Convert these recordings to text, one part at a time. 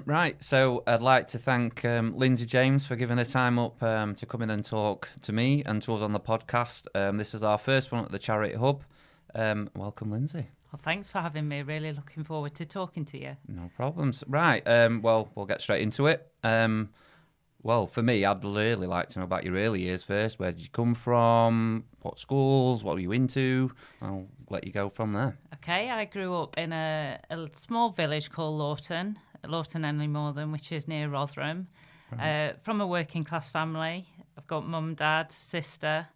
Right, so I'd like to thank Lindsay James for giving her time up to come in and talk to me and to us on the podcast. This is our first one at the Charity Hub. Welcome, Lindsay. Well, thanks for having me. Really looking forward to talking to you. No problems. Right, well, we'll get straight into it. Well, for me, I'd really like to know about your early years first. Where did you come from? What schools? What were you into? I'll let you go from there. Okay, I grew up in a small village called Lawton Enley-Mortham, which is near Rotherham. Right. From a working class family. I've got mum, dad, sister.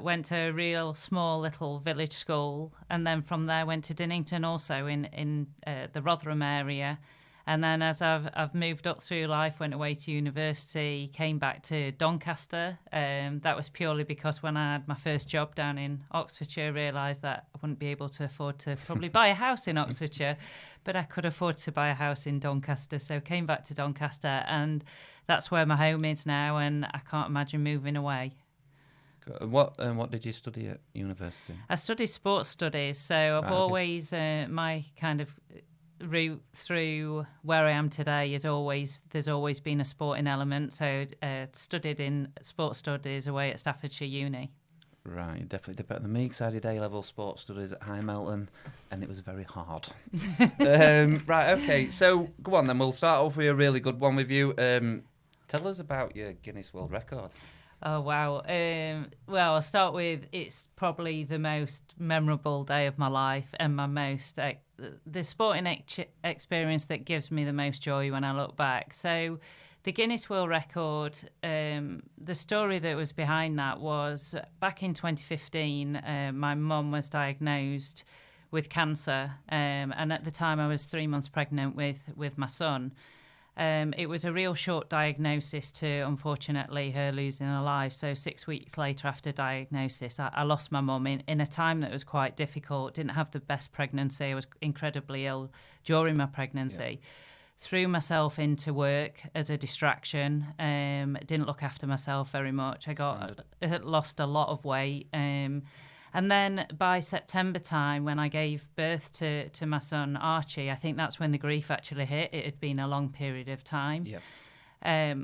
Went to a real small little village school, and then from there went to Dinnington, also in the Rotherham area. And then as I've moved up through life, went away to university, came back to Doncaster. That was purely because when I had my first job down in Oxfordshire, realised that I wouldn't be able to afford to probably buy a house in Oxfordshire, but I could afford to buy a house in Doncaster. So came back to Doncaster, and that's where my home is now, and I can't imagine moving away. What did you study at university? I studied sports studies, so I've always, my kind of route through where I am today there's always been a sporting element. So studied in sports studies away at Staffordshire Uni. Right, you definitely did better than me because I did A-level sports studies at High Melton and it was very hard. Right, okay, so go on then, we'll start off with a really good one with you. Tell us about your Guinness World Record. Oh, wow. Well, I'll start with, it's probably the most memorable day of my life and my most, the sporting experience that gives me the most joy when I look back. So the Guinness World Record, the story that was behind that was back in 2015, my mum was diagnosed with cancer. And at the time I was 3 months pregnant with my son. It was a real short diagnosis to, unfortunately, her losing her life. So 6 weeks later after diagnosis, I lost my mum in a time that was quite difficult. Didn't have the best pregnancy. I was incredibly ill during my pregnancy. Yeah. Threw myself into work as a distraction. Didn't look after myself very much. I lost a lot of weight. And then by September time, when I gave birth to my son, Archie, I think that's when the grief actually hit. It had been a long period of time. Yep.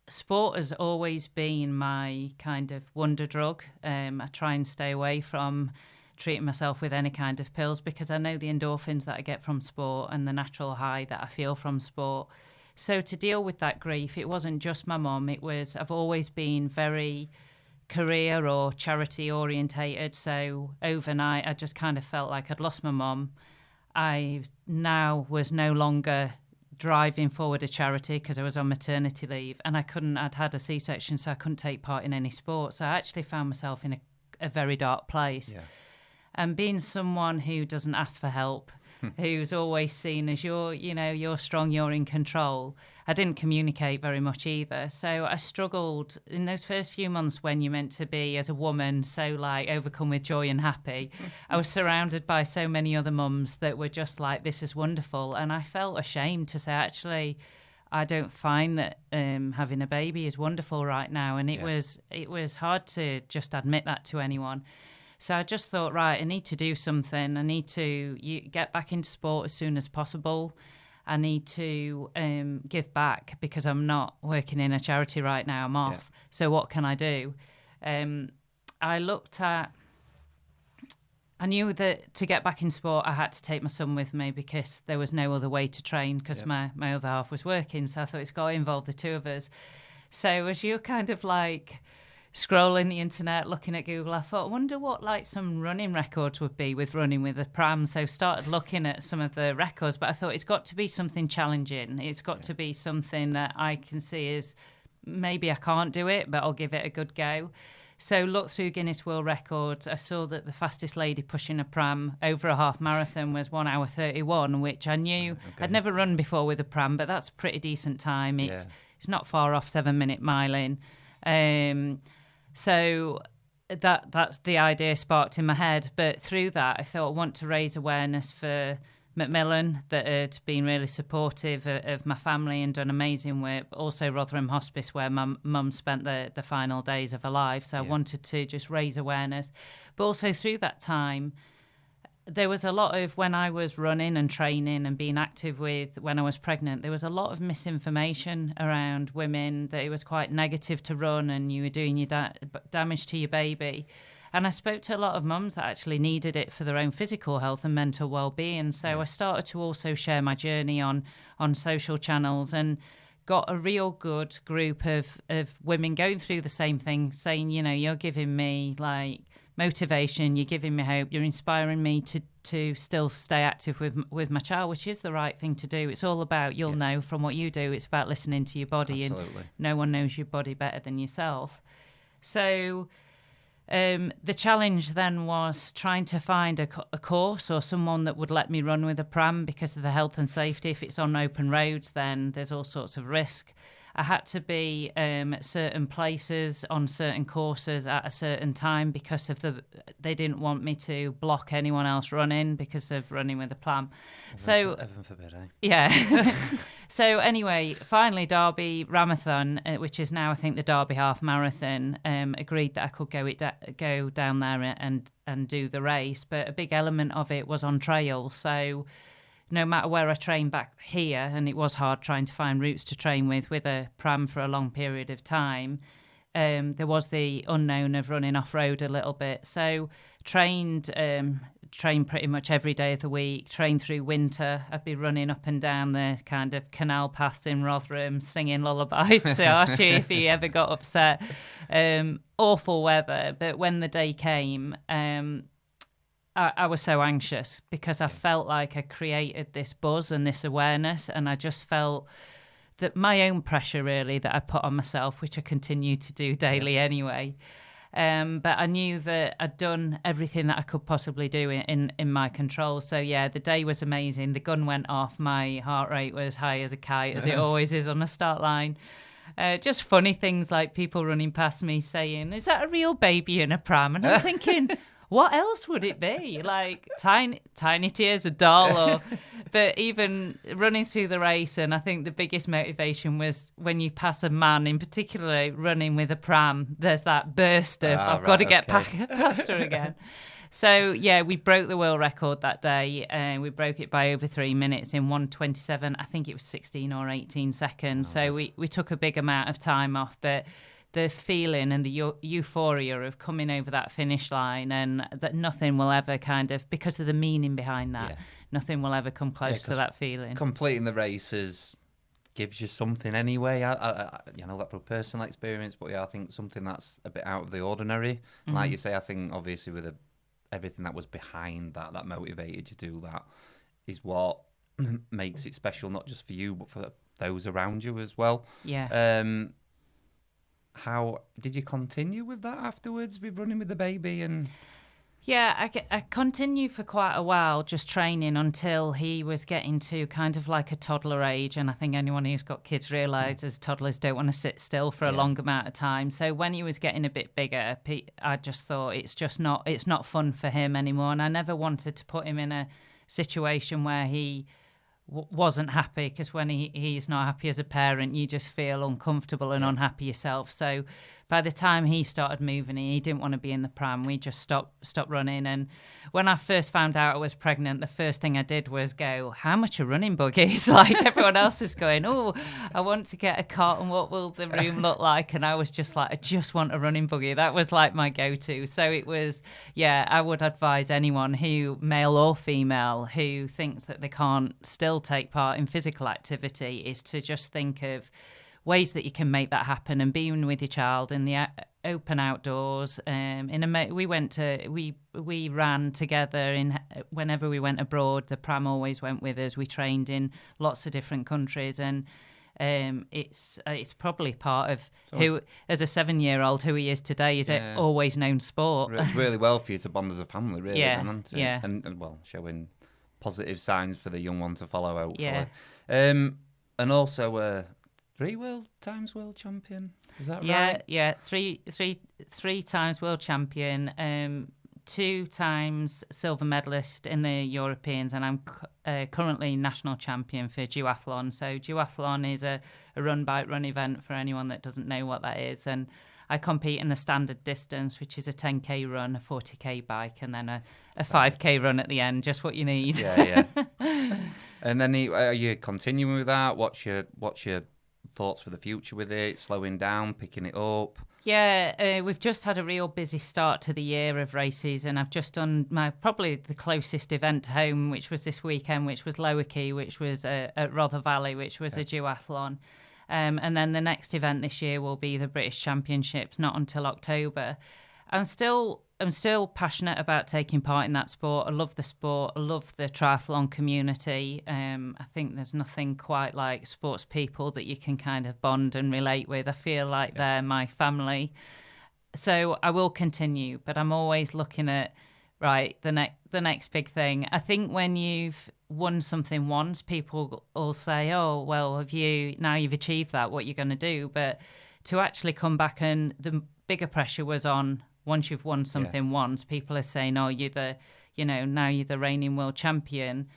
Sport has always been my kind of wonder drug. I try and stay away from treating myself with any kind of pills because I know the endorphins that I get from sport and the natural high that I feel from sport. So to deal with that grief, it wasn't just my mum. I've always been very career or charity orientated, so overnight I just kind of felt like I'd lost my mum. I now was no longer driving forward a charity because I was on maternity leave, and I'd had a C-section, so I couldn't take part in any sport. So I actually found myself in a very dark place. Yeah. And being someone who doesn't ask for help, who's always seen as you're strong, you're in control, I didn't communicate very much either. So I struggled in those first few months when you're meant to be, as a woman, so like overcome with joy and happy. I was surrounded by so many other mums that were just like, this is wonderful. And I felt ashamed to say, actually, I don't find that having a baby is wonderful right now. And it was hard to just admit that to anyone. So I just thought, right, I need to do something. I need to get back into sport as soon as possible. I need to give back because I'm not working in a charity right now. I'm off. Yeah. So what can I do? I knew that to get back in sport, I had to take my son with me because there was no other way to train because my other half was working. So I thought it's got to involve the two of us. So as you're kind of like scrolling the internet, looking at Google, I thought, I wonder what like some running records would be with running with a pram. So started looking at some of the records, but I thought it's got to be something challenging. It's got to be something that I can see as maybe I can't do it, but I'll give it a good go. So looked through Guinness World Records. I saw that the fastest lady pushing a pram over a half marathon was 1 hour 31, which I knew I'd never run before with a pram, but that's a pretty decent time. It's not far off 7-minute miling. So that's the idea sparked in my head. But through that, I thought I want to raise awareness for Macmillan, that had been really supportive of my family and done amazing work, but also Rotherham Hospice, where my mum spent the final days of her life. So I wanted to just raise awareness. But also through that time, there was a lot of, when I was running and training and being active with when I was pregnant, there was a lot of misinformation around women that it was quite negative to run and you were doing your damage to your baby. And I spoke to a lot of mums that actually needed it for their own physical health and mental well-being. So I started to also share my journey on social channels and got a real good group of women going through the same thing, saying, you know, you're giving me like motivation, you're giving me hope, you're inspiring me to still stay active with my child, which is the right thing to do. It's all about, you'll know from what you do, it's about listening to your body. Absolutely. And no one knows your body better than yourself. So the challenge then was trying to find a course or someone that would let me run with a pram because of the health and safety. If it's on open roads, then there's all sorts of risk. I had to be at certain places on certain courses at a certain time because of they didn't want me to block anyone else running because of running with a pram. Heaven forbid, eh? Yeah. So anyway, finally Derby Ramathon, which is now I think the Derby Half Marathon, agreed that I could go down there and do the race. But a big element of it was on trail, so no matter where I trained back here, and it was hard trying to find routes to train with a pram for a long period of time, there was the unknown of running off-road a little bit. So trained pretty much every day of the week, trained through winter. I'd be running up and down the kind of canal paths in Rotherham, singing lullabies to Archie if he ever got upset. Awful weather, but when the day came, I was so anxious because I felt like I created this buzz and this awareness, and I just felt that my own pressure really that I put on myself, which I continue to do daily anyway. But I knew that I'd done everything that I could possibly do in my control. So yeah, the day was amazing. The gun went off. My heart rate was high as a kite, as it always is on a start line. Just funny things like people running past me saying, "Is that a real baby in a pram?" And I'm thinking, what else would it be? Like Tiny Tears, a doll, but even running through the race. And I think the biggest motivation was when you pass a man, in particular, running with a pram. There's that burst of I've got to get past her again. So yeah, we broke the world record that day, and we broke it by over 3 minutes in 1:27. I think it was 16 or 18 seconds. So we took a big amount of time off, but the feeling and the euphoria of coming over that finish line, and that nothing will ever kind of, because of the meaning behind that, nothing will ever come close to that feeling. Completing the races gives you something anyway. I know that from personal experience, but yeah, I think something that's a bit out of the ordinary. Mm-hmm. Like you say, I think obviously with everything that was behind that motivated you to do that, is what makes it special, not just for you, but for those around you as well. Yeah. How did you continue with that afterwards, with running with the baby? And yeah, I continued for quite a while just training until he was getting to kind of like a toddler age. And I think anyone who's got kids realises toddlers don't want to sit still for a long amount of time. So when he was getting a bit bigger, I just thought it's not fun for him anymore. And I never wanted to put him in a situation where he wasn't happy, because when he's not happy as a parent, you just feel uncomfortable and unhappy yourself. So by the time he started moving, he didn't want to be in the pram. We just stopped running. And when I first found out I was pregnant, the first thing I did was go, how much are running buggies? Like everyone else is going, oh, I want to get a cot, and what will the room look like? And I was just like, I just want a running buggy. That was like my go-to. So it was, I would advise anyone who, male or female, who thinks that they can't still take part in physical activity, is to just think of ways that you can make that happen, and being with your child in the open outdoors. We ran together whenever we went abroad. The pram always went with us. We trained in lots of different countries, and it's probably part of who, as a 7-year-old, who he is today, is an always known sport. It's really well for you to bond as a family, really, isn't it? Yeah. And well, showing positive signs for the young one to follow, hopefully. Yeah. And also 3 times world champion. Is that right? Yeah. Three times world champion. 2 times silver medalist in the Europeans, and I'm currently national champion for duathlon. So duathlon is a run bike run event for anyone that doesn't know what that is. And I compete in the standard distance, which is a 10k run, a 40k bike, and then a 5k run at the end. Just what you need. Yeah. And then are you continuing with that? What's your thoughts for the future with it? Slowing down, picking it up? Yeah, we've just had a real busy start to the year of races, and I've just done probably the closest event to home, which was this weekend, which was Lower Key, which was at Rother Valley, which was a duathlon. And then the next event this year will be the British Championships, not until October. I'm still passionate about taking part in that sport. I love the sport. I love the triathlon community. I think there's nothing quite like sports people that you can kind of bond and relate with. I feel like they're my family. So I will continue, but I'm always looking at, right, the next big thing. I think when you've won something once, people all say, oh, well, now you've achieved that, what you're going to do? But to actually come back, and the bigger pressure was on, once you've won something once, people are saying, oh, now you're the reigning world champion.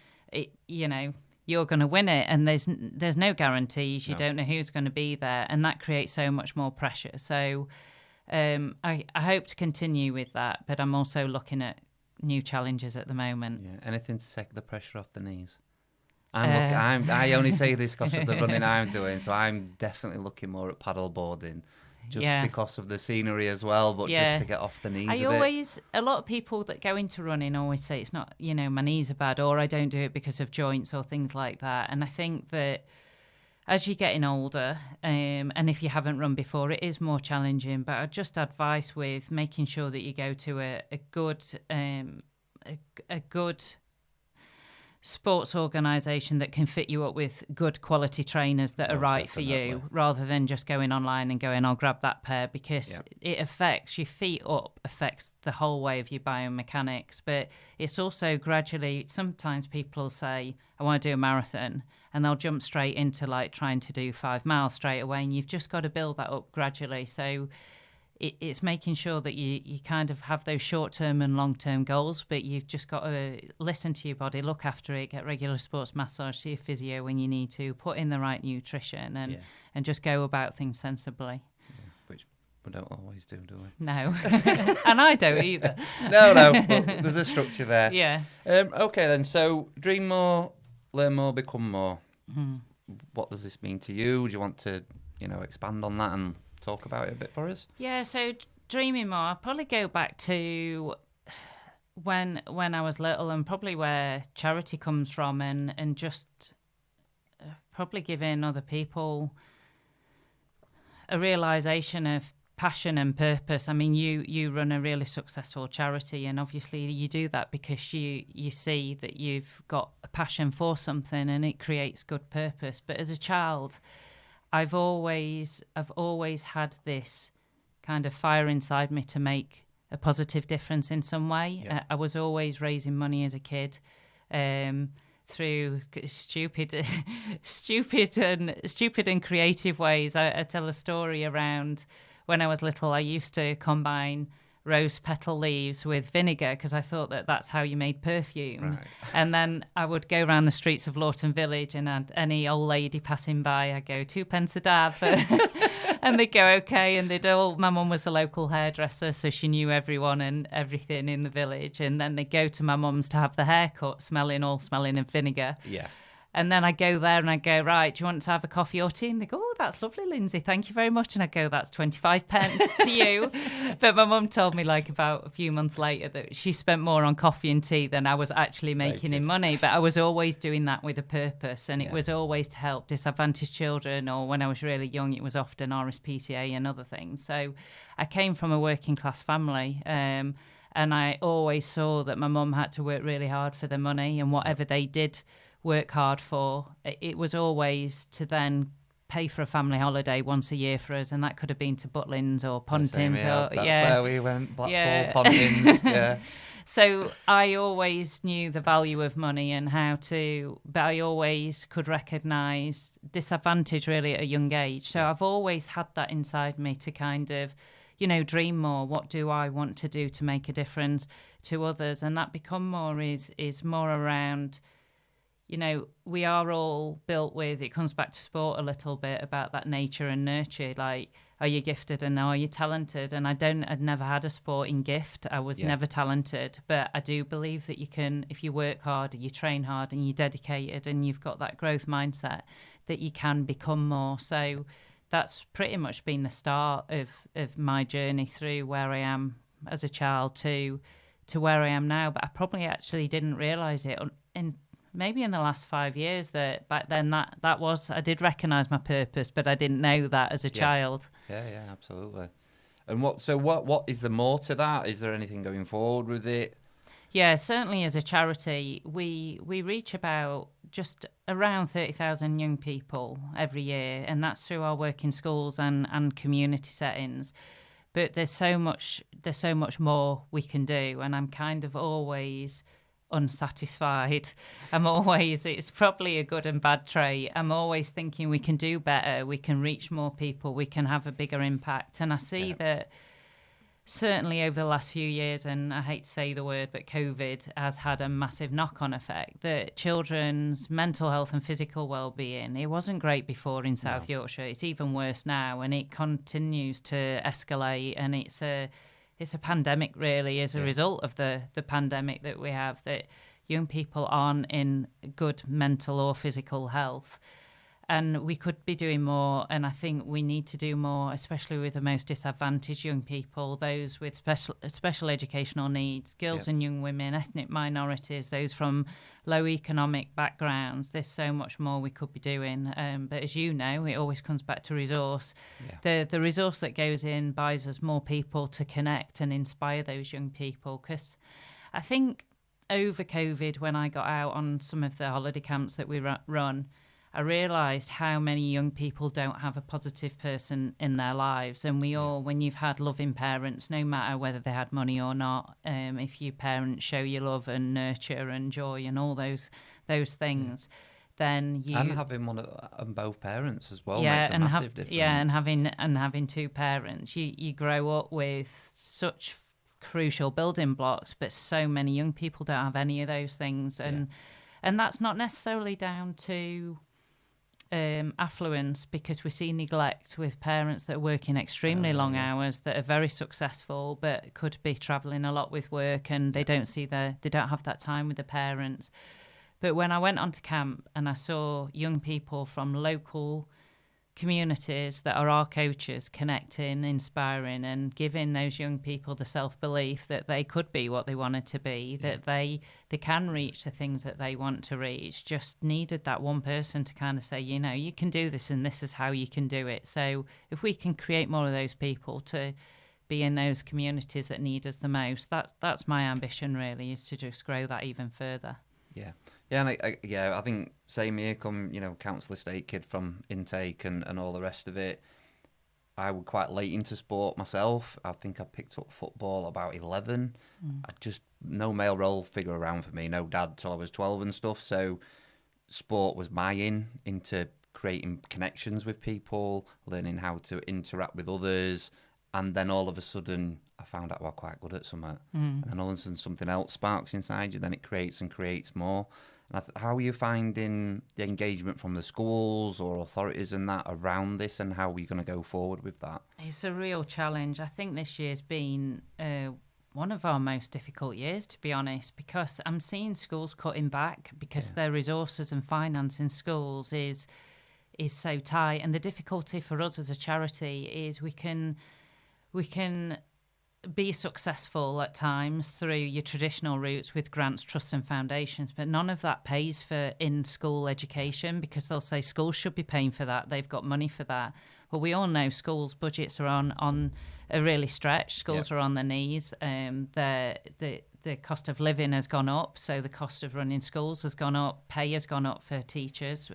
You're going to win it. And there's no guarantees. You don't know who's going to be there. And that creates so much more pressure. So I hope to continue with that. But I'm also looking at new challenges at the moment. Yeah. Anything to take the pressure off the knees? I only say this because of the running I'm doing. So I'm definitely looking more at paddle boarding. Just because of the scenery as well, but just to get off the knees a lot of people that go into running always say it's not, my knees are bad, or I don't do it because of joints or things like that. And I think that as you're getting older, and if you haven't run before, it is more challenging. But I'd just advise with making sure that you go to a good sports organisation that can fit you up with good quality trainers that are right for you, rather than just going online and going, I'll grab that pair, because it affects your feet up, affects the whole way of your biomechanics. But it's also gradually, sometimes people will say, I want to do a marathon, and they'll jump straight into like trying to do 5 miles straight away, and you've just got to build that up gradually. So it's making sure that you kind of have those short-term and long-term goals, but you've just got to listen to your body, look after it, get regular sports massage, see a physio when you need to, put in the right nutrition, and just go about things sensibly. Yeah, which we don't always do we? No. And I don't either. No, but there's a structure there. Yeah. Okay then, so dream more, learn more, become more. Mm-hmm. What does this mean to you? Do you want to, expand on that and talk about it a bit for us? Yeah, so dreaming more, I'll probably go back to when I was little, and probably where charity comes from, and just probably giving other people a realisation of passion and purpose. I mean, you run a really successful charity, and obviously you do that because you see that you've got a passion for something, and it creates good purpose. But as a child, I've always had this kind of fire inside me to make a positive difference in some way. Yeah. I was always raising money as a kid through stupid and creative ways. I tell a story around when I was little. I used to combine rose petal leaves with vinegar because I thought that's how you made perfume. Right. And then I would go around the streets of Lawton Village, and any old lady passing by, I'd go, 2p a dab. And they'd go, okay. And my mum was a local hairdresser, so she knew everyone and everything in the village. And then they'd go to my mum's to have the haircut, smelling of vinegar. Yeah. And then I go there and I go, right, do you want to have a coffee or tea? And they go, oh, that's lovely, Lindsay. Thank you very much. And I go, that's 25p to you. But my mum told me about a few months later that she spent more on coffee and tea than I was actually making in money. But I was always doing that with a purpose. And it was always to help disadvantaged children, or when I was really young, it was often RSPCA and other things. So I came from a working class family. And I always saw that my mum had to work really hard for the money, and whatever they did work hard for, it was always to then pay for a family holiday once a year for us, and that could have been to Butlins or Pontins. That's where we went, Blackpool, Pontins. Yeah. So I always knew the value of money but I always could recognise disadvantage really at a young age. So I've always had that inside me to kind of, dream more. What do I want to do to make a difference to others? And that become more is more around, you know, we are all built with, it comes back to sport a little bit about that nature and nurture. Like, are you gifted and are you talented? And I'd never had a sporting gift. I was never talented, but I do believe that you can, if you work hard and you train hard and you're dedicated and you've got that growth mindset, that you can become more. So that's pretty much been the start of my journey through where I am as a child to where I am now. But I probably actually didn't realize it in maybe in the last 5 years, that back then that was, I did recognize my purpose, but I didn't know that as a child. Yeah, absolutely. And what is the more to that? Is there anything going forward with it? Yeah, certainly as a charity, we reach about just around 30,000 young people every year, and that's through our work in schools and community settings. But there's so much more we can do, and I'm kind of always unsatisfied. It's probably a good and bad trait. I'm always thinking we can do better, we can reach more people, we can have a bigger impact. And I see that certainly over the last few years, and I hate to say the word, but COVID has had a massive knock-on effect, that children's mental health and physical well-being, it wasn't great before in South Yorkshire. It's even worse now, and it continues to escalate, and it's a pandemic, really, as a result of the pandemic that we have, that young people aren't in good mental or physical health. And we could be doing more, and I think we need to do more, especially with the most disadvantaged young people, those with special educational needs, girls and young women, ethnic minorities, those from low economic backgrounds. There's so much more we could be doing. But as you know, it always comes back to resource. The resource that goes in buys us more people to connect and inspire those young people. Because I think over COVID, when I got out on some of the holiday camps that we run, I realised how many young people don't have a positive person in their lives. And we all, when you've had loving parents, no matter whether they had money or not, if your parents show you love and nurture and joy and all those things, then you... And having both parents as well makes a massive difference. Yeah, and having two parents, you grow up with such crucial building blocks, but so many young people don't have any of those things. And that's not necessarily down to affluence, because we see neglect with parents that are working extremely long hours, that are very successful but could be travelling a lot with work, and they don't have that time with the parents. But when I went onto camp and I saw young people from local communities that are our coaches connecting, inspiring, and giving those young people the self-belief that they could be what they wanted to be, that they can reach the things that they want to reach, just needed that one person to kind of say, you know, you can do this and this is how you can do it. So if we can create more of those people to be in those communities that need us the most, that's my ambition, really, is to just grow that even further. And I think same here, council estate kid from intake and all the rest of it. I was quite late into sport myself. I think I picked up football about 11. I just, no male role figure around for me, no dad till I was 12 and stuff. So sport was my into creating connections with people, learning how to interact with others. And then all of a sudden, I found out I was quite good at something. And then all of a sudden something else sparks inside you, then it creates more. And how are you finding the engagement from the schools or authorities and that around this, and how are we going to go forward with that? It's a real challenge. I think this year's been one of our most difficult years, to be honest, because I'm seeing schools cutting back because their resources and finance in schools is so tight. And the difficulty for us as a charity is we can be successful at times through your traditional routes with grants, trusts and foundations, but none of that pays for in-school education, because they'll say schools should be paying for that, they've got money for that. Well, we all know schools' budgets are are really stretched. Schools are on their knees. The cost of living has gone up, so the cost of running schools has gone up, pay has gone up for teachers.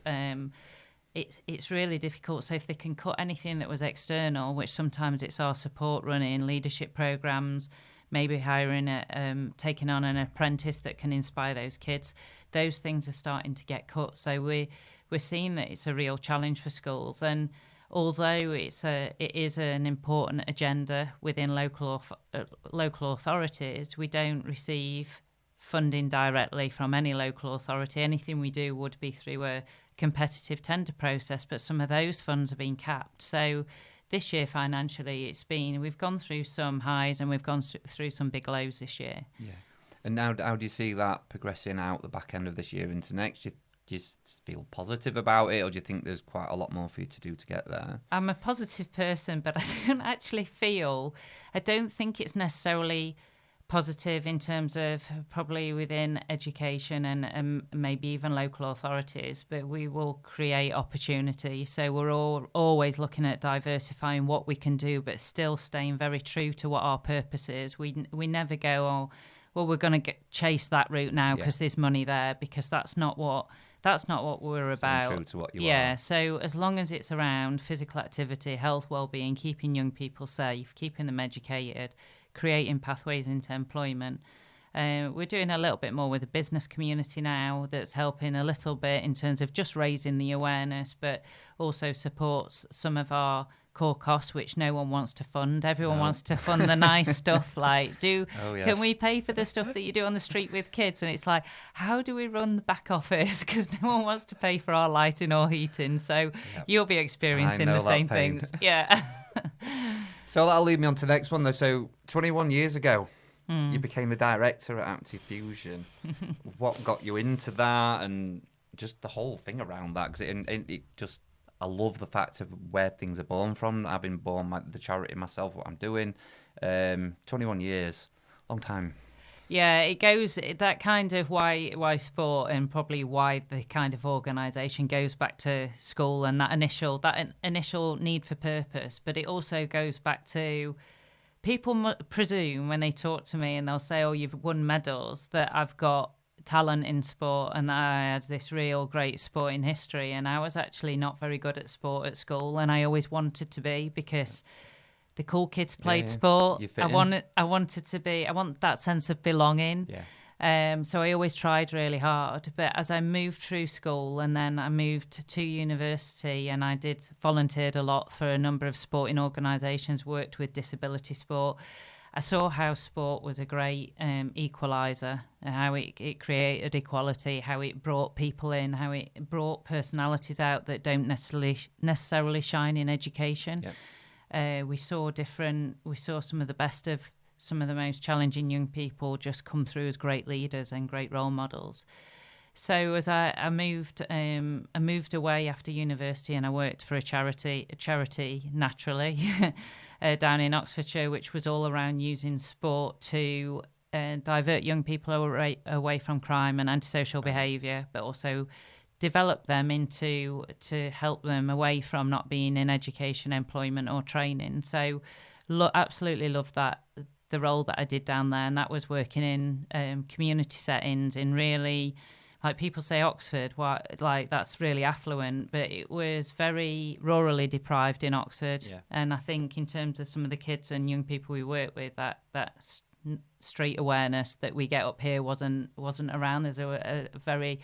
It's really difficult. So if they can cut anything that was external, which sometimes it's our support running, leadership programs, maybe hiring taking on an apprentice that can inspire those kids, those things are starting to get cut. So we're seeing that it's a real challenge for schools. And although it is an important agenda within local authorities, we don't receive funding directly from any local authority. Anything we do would be through a competitive tender process, but some of those funds have been capped. So this year financially, we've gone through some highs and we've gone through some big lows this year. Yeah. And now, how do you see that progressing out the back end of this year into next? Do you feel positive about it, or do you think there's quite a lot more for you to do to get there? I'm a positive person, but I don't think it's necessarily positive in terms of probably within education and maybe even local authorities, but we will create opportunity. So we're always looking at diversifying what we can do, but still staying very true to what our purpose is. We never go, oh, well, we're going to chase that route now because there's money there, because that's not what we're about. True to what you are. So as long as it's around physical activity, health, well-being, keeping young people safe, keeping them educated, creating pathways into employment. We're doing a little bit more with the business community now that's helping a little bit in terms of just raising the awareness, but also supports some of our core costs, which no one wants to fund. Everyone wants to fund the nice stuff, like can we pay for the stuff that you do on the street with kids? And it's like, how do we run the back office? Because no one wants to pay for our lighting or heating. So you'll be experiencing the same things. Yeah. So that'll lead me on to the next one, though. So 21 years ago, you became the director at Fusion. What got you into that, and just the whole thing around that? Because I love the fact of where things are born from, having born the charity myself, what I'm doing. 21 years, long time. Yeah, it goes, that kind of why sport, and probably why the kind of organisation goes back to school and that initial need for purpose. But it also goes back to people presume when they talk to me and they'll say, oh, you've won medals, that I've got talent in sport and that I had this real great sporting history. And I was actually not very good at sport at school, and I always wanted to be, because the cool kids played sport. I want that sense of belonging. So I always tried really hard. But as I moved through school, and then I moved to university, and I volunteered a lot for a number of sporting organisations, worked with disability sport. I saw how sport was a great equaliser, how it created equality, how it brought people in, how it brought personalities out that don't necessarily shine in education. We saw some of the best of some of the most challenging young people just come through as great leaders and great role models. So as I moved away after university, and I worked for a charity naturally, down in Oxfordshire, which was all around using sport to divert young people away from crime and antisocial behaviour, but also develop them to help them away from not being in education, employment or training. So absolutely loved the role that I did down there, and that was working in community settings, in really, like people say Oxford, like that's really affluent, but it was very rurally deprived in Oxford. And I think in terms of some of the kids and young people we work with, that street awareness that we get up here wasn't around. There's a very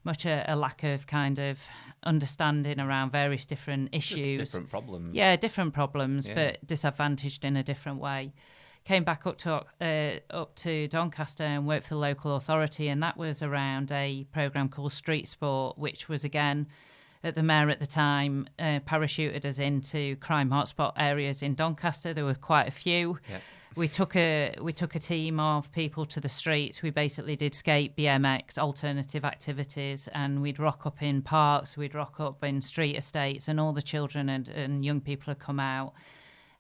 much a lack of kind of understanding around various different issues. Just different problems. Different problems, but disadvantaged in a different way. Came back up to Doncaster and worked for the local authority, and that was around a programme called Street Sport, which was, again, the mayor at the time parachuted us into crime hotspot areas in Doncaster. There were quite a few. We took a team of people to the streets. We basically did skate, BMX, alternative activities, and we'd rock up in parks, we'd rock up in street estates, and all the children and young people had come out.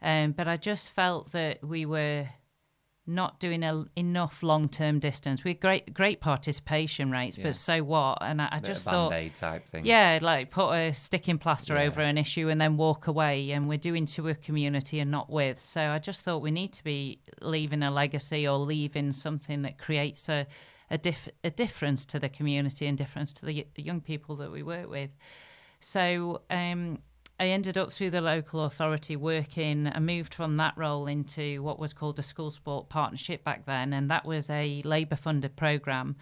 But I just felt that we were not doing enough long-term distance. We had great participation rates, but so what? And I just thought, Band-Aid type thing. Like put a sticking plaster over an issue and then walk away, and we're doing to a community and not with. So I just thought we need to be leaving a legacy or leaving something that creates a difference to the community and difference to the young people that we work with. So I ended up through the local authority working. I moved from that role into what was called a school sport partnership back then, and that was a Labour funded programme.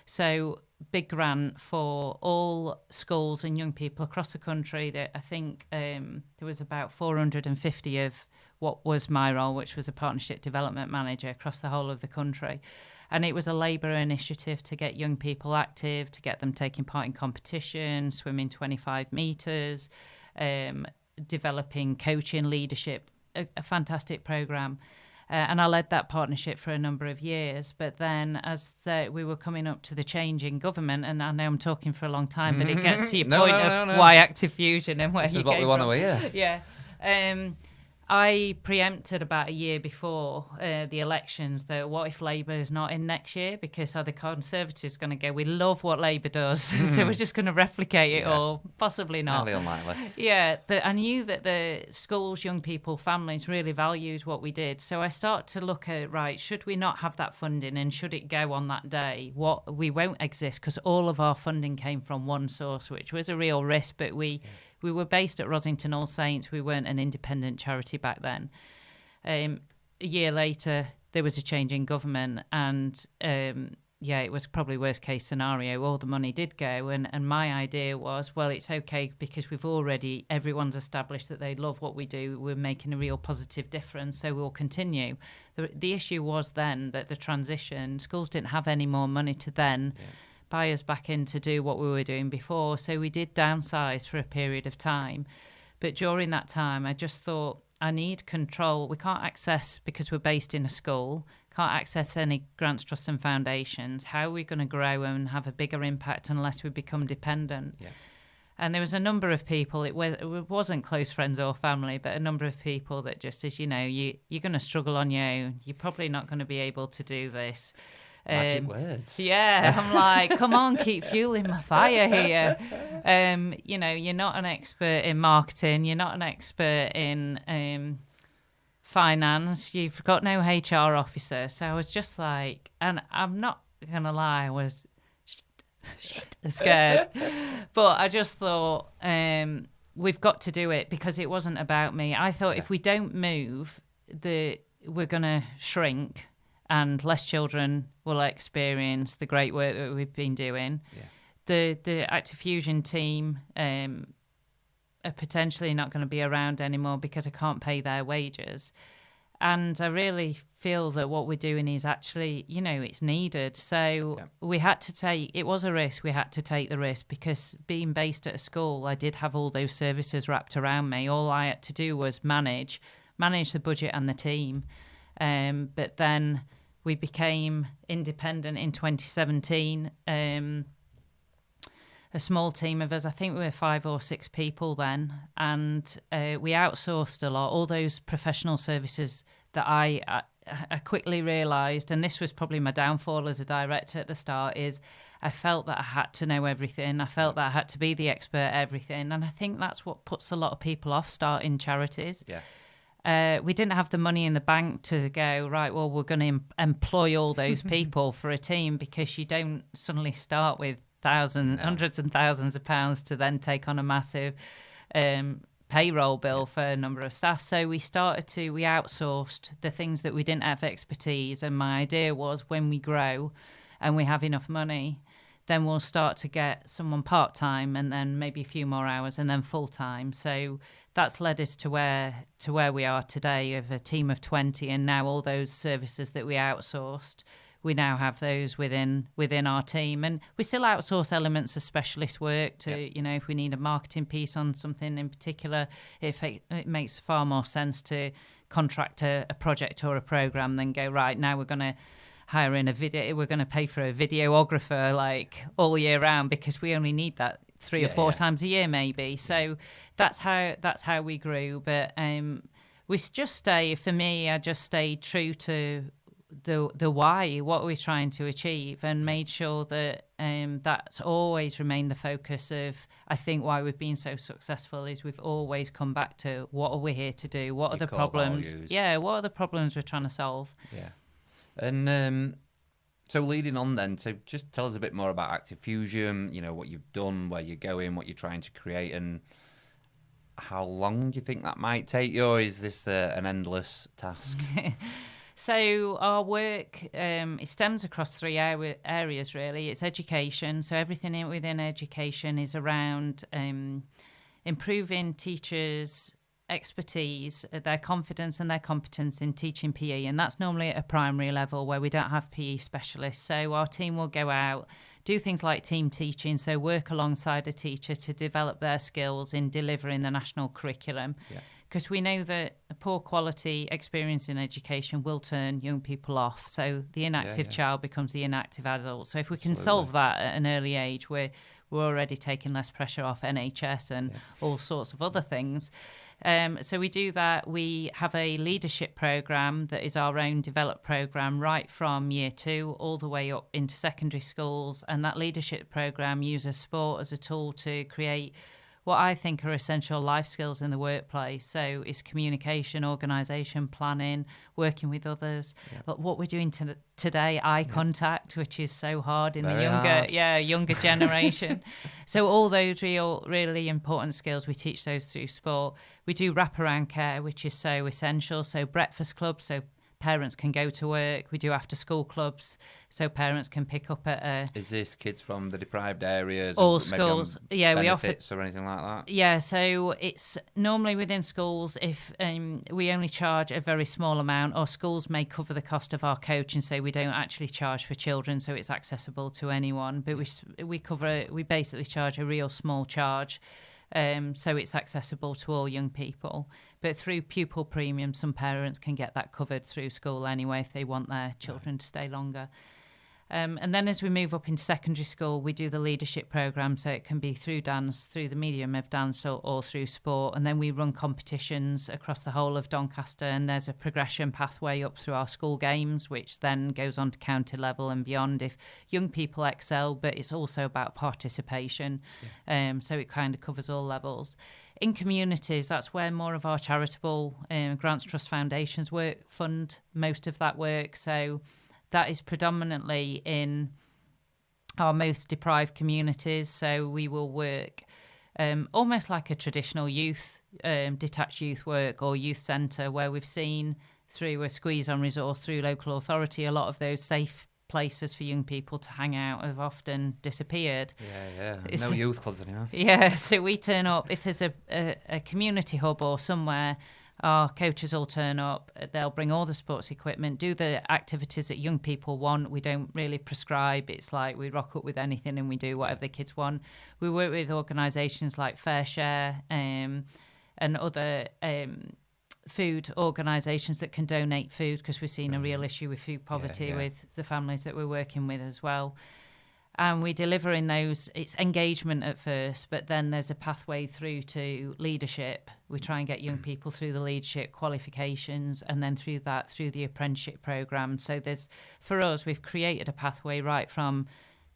So big grant for all schools and young people across the country. That I think there was about 450 of what was my role, which was a partnership development manager across the whole of the country. And it was a Labour initiative to get young people active, to get them taking part in competition, swimming 25 metres, developing coaching, leadership, a fantastic programme. And I led that partnership for a number of years. But then as we were coming up to the change in government, and I know I'm talking for a long time, but it gets to your point of why Active Fusion and where this you is what came we want from. to hear. Yeah. I preempted about a year before the elections that what if Labour is not in next year, because are the Conservatives going to go, we love what Labour does, so we're just going to replicate it, or possibly not. Highly unlikely. Yeah, but I knew that the schools, young people, families really valued what we did. So I started to look at, right, should we not have that funding, and should it go on that day? We won't exist, because all of our funding came from one source, which was a real risk, but we were based at Rosington All Saints. We weren't an independent charity back then. A year later, there was a change in government, and it was probably worst case scenario. All the money did go, and my idea was, well, it's okay because everyone's established that they love what we do. We're making a real positive difference, so we'll continue. The issue was then that the transition, schools didn't have any more money to then buy us back in to do what we were doing before. So we did downsize for a period of time. But during that time, I just thought, I need control. We can't access, because we're based in a school, can't access any grants, trusts and foundations. How are we going to grow and have a bigger impact unless we become dependent? Yeah. And there was a number of people, it wasn't close friends or family, but a number of people that just, as you know, you're going to struggle on your own. You're probably not going to be able to do this. Magic words. Yeah, I'm like, come on, keep fueling my fire here. You're not an expert in marketing. You're not an expert in finance. You've got no HR officer. So I was just like, and I'm not going to lie, I was shit scared. But I just thought, we've got to do it, because it wasn't about me. I thought if we don't move, we're going to shrink, and less children will experience the great work that we've been doing. Yeah. The Active Fusion team are potentially not going to be around anymore because I can't pay their wages. And I really feel that what we're doing is actually, it's needed. So we had to it was a risk. We had to take the risk, because being based at a school, I did have all those services wrapped around me. All I had to do was manage the budget and the team. But then we became independent in 2017. A small team of us, I think we were 5 or 6 people then, and we outsourced a lot. All those professional services that I quickly realised, and this was probably my downfall as a director at the start, is I felt that I had to know everything. I felt that I had to be the expert at everything, and I think that's what puts a lot of people off starting charities. Yeah. We didn't have the money in the bank to go, right, well, we're going to employ all those people for a team, because you don't suddenly start with hundreds and thousands of pounds to then take on a massive payroll bill for a number of staff. So we outsourced the things that we didn't have expertise. And my idea was, when we grow and we have enough money, then we'll start to get someone part-time, and then maybe a few more hours, and then full-time. So that's led us to where we are today, of a team of 20, and now all those services that we outsourced, we now have those within our team. And we still outsource elements of specialist work to, if we need a marketing piece on something in particular, it makes far more sense to contract a project or a program than go, right, now we're going to hire in we're going to pay for a videographer like all year round, because we only need that 3 or 4 times a year maybe. So that's how we grew. But I just stayed true to the why, what we're trying to achieve, and made sure that that's always remained the focus of, I think, why we've been so successful. Is we've always come back to, what are we here to do? What are the problems? Values. Yeah, what are the problems we're trying to solve? Yeah. And so leading on then, so just tell us a bit more about Active Fusion, what you've done, where you're going, what you're trying to create, and how long do you think that might take you, or is this an endless task? So our work, it stems across 3 areas, really. It's education. So everything within education is around improving teachers' expertise, their confidence and their competence in teaching PE, and that's normally at a primary level where we don't have PE specialists. So our team will go out, do things like team teaching, so work alongside a teacher to develop their skills in delivering the national curriculum. Because we know that a poor quality experience in education will turn young people off. So the inactive child becomes the inactive adult. So if we can solve that at an early age, we're already taking less pressure off NHS and all sorts of other things. So we do that. We have a leadership programme that is our own developed programme right from year 2 all the way up into secondary schools. And that leadership programme uses sport as a tool to create what I think are essential life skills in the workplace. So it's communication, organisation, planning, working with others. But what we're doing today, eye contact, which is so hard in the younger generation. So all those really important skills, we teach those through sport. We do wraparound care, which is so essential. So breakfast clubs, so parents can go to work. We do after school clubs, so parents can pick up at a... Is this kids from the deprived areas? All schools. Yeah, we offer... or anything like that? Yeah, so it's normally within schools. If we only charge a very small amount, or schools may cover the cost of our coach and say we don't actually charge for children, so it's accessible to anyone. But we basically charge a real small charge. So it's accessible to all young people. But through pupil premium, some parents can get that covered through school anyway if they want their children to stay longer. And then as we move up into secondary school, we do the leadership programme. So it can be through dance, through the medium of dance, or through sport. And then we run competitions across the whole of Doncaster. And there's a progression pathway up through our school games, which then goes on to county level and beyond if young people excel. But it's also about participation. So it kind of covers all levels. In communities, that's where more of our charitable grants, trust, foundations fund most of that work. So that is predominantly in our most deprived communities. So we will work almost like a traditional youth, detached youth work or youth centre, where we've seen through a squeeze on resource through local authority, a lot of those safe places for young people to hang out have often disappeared. No youth clubs anymore. So we turn up, if there's a community hub or somewhere, our coaches all turn up, they'll bring all the sports equipment, do the activities that young people want. We don't really prescribe. It's like we rock up with anything and we do whatever the kids want. We work with organisations like Fair Share and other food organisations that can donate food, because we're seeing a real issue with food poverty with the families that we're working with as well. And we deliver in those, it's engagement at first, but then there's a pathway through to leadership. We try and get young people through the leadership qualifications, and then through the apprenticeship programme. So for us, we've created a pathway right from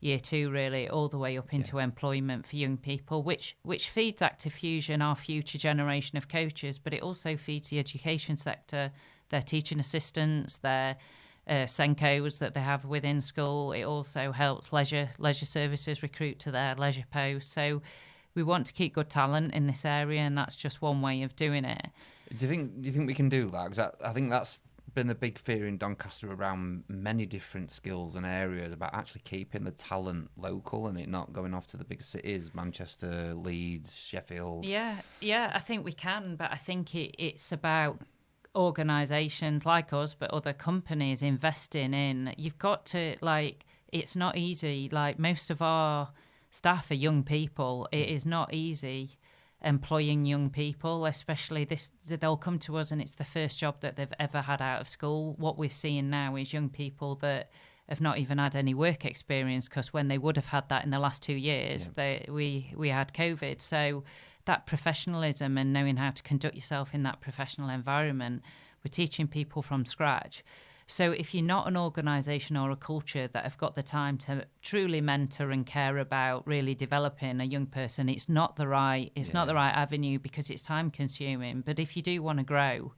year 2 really all the way up into employment for young people, which feeds Active Fusion, our future generation of coaches, but it also feeds the education sector, their teaching assistants, their Senkos that they have within school. It also helps leisure services recruit to their leisure posts. So we want to keep good talent in this area, and that's just one way of doing it. Do you think we can do that? Because I think that's been the big fear in Doncaster around many different skills and areas, about actually keeping the talent local and it not going off to the big cities, Manchester, Leeds, Sheffield. Yeah, I think we can, but I think it's about organisations like us, but other companies investing in. You've got to, it's not easy. Like, most of our staff are young people. It is not easy employing young people, especially they'll come to us and it's the first job that they've ever had out of school. What we're seeing now is young people that have not even had any work experience, because when they would have had that in the last 2 years, we had COVID. So that professionalism and knowing how to conduct yourself in that professional environment, we're teaching people from scratch. So if you're not an organisation or a culture that have got the time to truly mentor and care about really developing a young person, it's not the right avenue, because it's time consuming. But if you do want to grow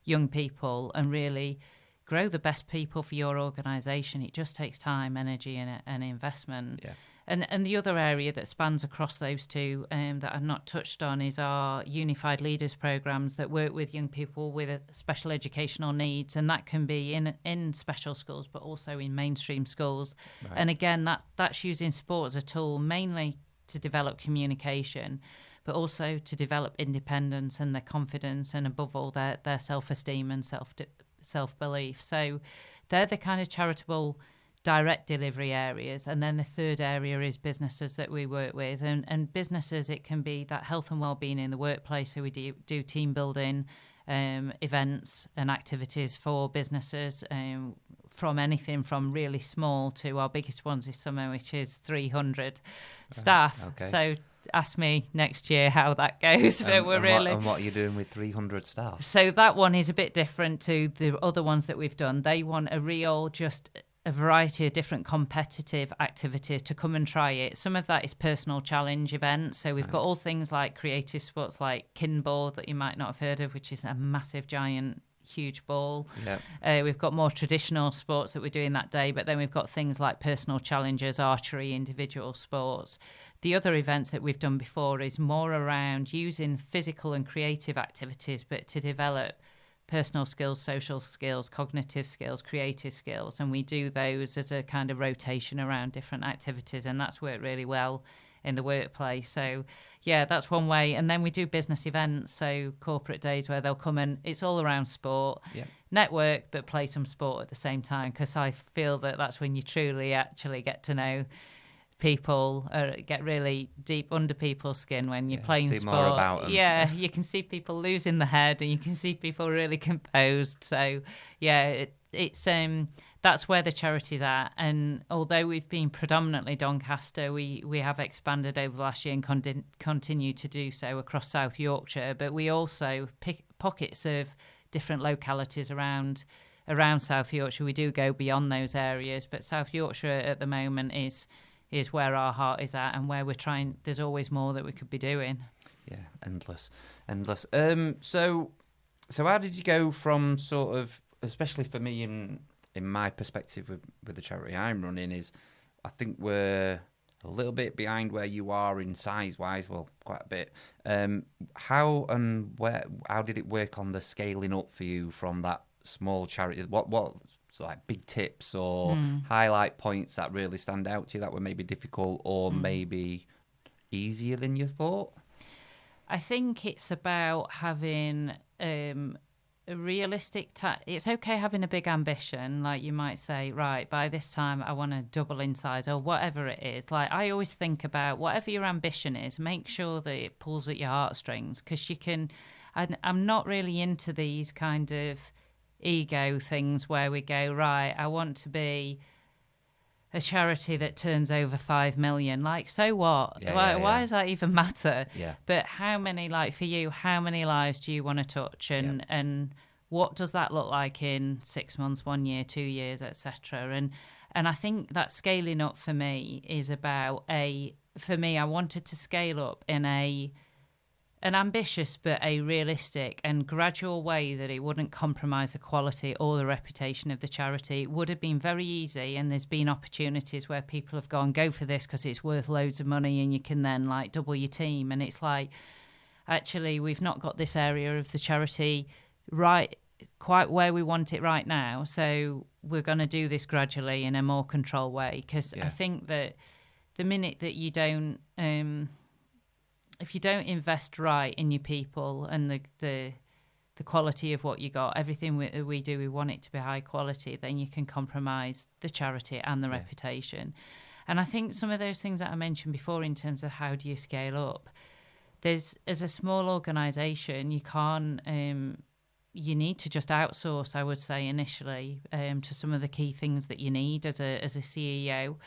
young people and really grow the best people for your organisation, it just takes time, energy and investment. And the other area that spans across those two that I've not touched on is our Unified Leaders programmes that work with young people with special educational needs, and that can be in special schools but also in mainstream schools. And again, that's using sport as a tool mainly to develop communication, but also to develop independence and their confidence, and above all their self-esteem and self-belief. So they're the kind of charitable direct delivery areas. And then the third area is businesses that we work with, and businesses, it can be that health and well-being in the workplace. So we do team building events and activities for businesses, from anything from really small to our biggest ones this summer, which is 300 staff. Okay. So ask me next year how that goes. But we're what are you doing with 300 staff? So that one is a bit different to the other ones that we've done. They want a variety of different competitive activities to come and try it. Some of that is personal challenge events. So we've got all things like creative sports like kinball that you might not have heard of, which is a massive, giant, huge ball. Yep. We've got more traditional sports that we're doing that day, but then we've got things like personal challenges, archery, individual sports. The other events that we've done before is more around using physical and creative activities, but to develop personal skills, social skills, cognitive skills, creative skills. And we do those as a kind of rotation around different activities. And that's worked really well in the workplace. So, yeah, that's one way. And then we do business events, so corporate days where they'll come and it's all around sport, network, but play some sport at the same time, because I feel that that's when you truly actually get to know people, get really deep under people's skin when you're playing see sport. More about them. Yeah, you can see people losing the head, and you can see people really composed. So yeah, it's that's where the charity's at. And although we've been predominantly Doncaster, we have expanded over the last year and continue to do so across South Yorkshire. But we also pick pockets of different localities around South Yorkshire. We do go beyond those areas, but South Yorkshire at the moment is where our heart is at, and where we're trying. There's always more that we could be doing. Yeah, endless. So how did you go from sort of, especially for me in my perspective with the charity I'm running, is I think we're a little bit behind where you are in size wise. Well, quite a bit. How did it work on the scaling up for you from that small charity? What so like big tips or highlight points that really stand out to you that were maybe difficult or maybe easier than you thought? I think it's about having a realistic it's okay having a big ambition, like you might say, right, by this time I want to double in size or whatever it is. Like, I always think about whatever your ambition is, make sure that it pulls at your heartstrings, because I'm not really into these kind of ego things where we go, right, I want to be a charity that turns over 5 million. Like, so what? Why does that even matter? Yeah. But how many lives do you want to touch, and what does that look like in 6 months, 1 year, 2 years, etc. And I think that scaling up for me is about I wanted to scale up in an ambitious but a realistic and gradual way that it wouldn't compromise the quality or the reputation of the charity. It would have been very easy, and there's been opportunities where people have gone, go for this because it's worth loads of money and you can then like double your team. And it's like, actually, we've not got this area of the charity right quite where we want it right now. So we're going to do this gradually in a more controlled way, because I think that the minute that you don't... if you don't invest right in your people and the quality of what you got, everything we do, we want it to be high quality, then you can compromise the charity and the reputation. And I think some of those things that I mentioned before in terms of how do you scale up, as a small organisation, you can't... you need to just outsource, I would say, initially, to some of the key things that you need as a CEO.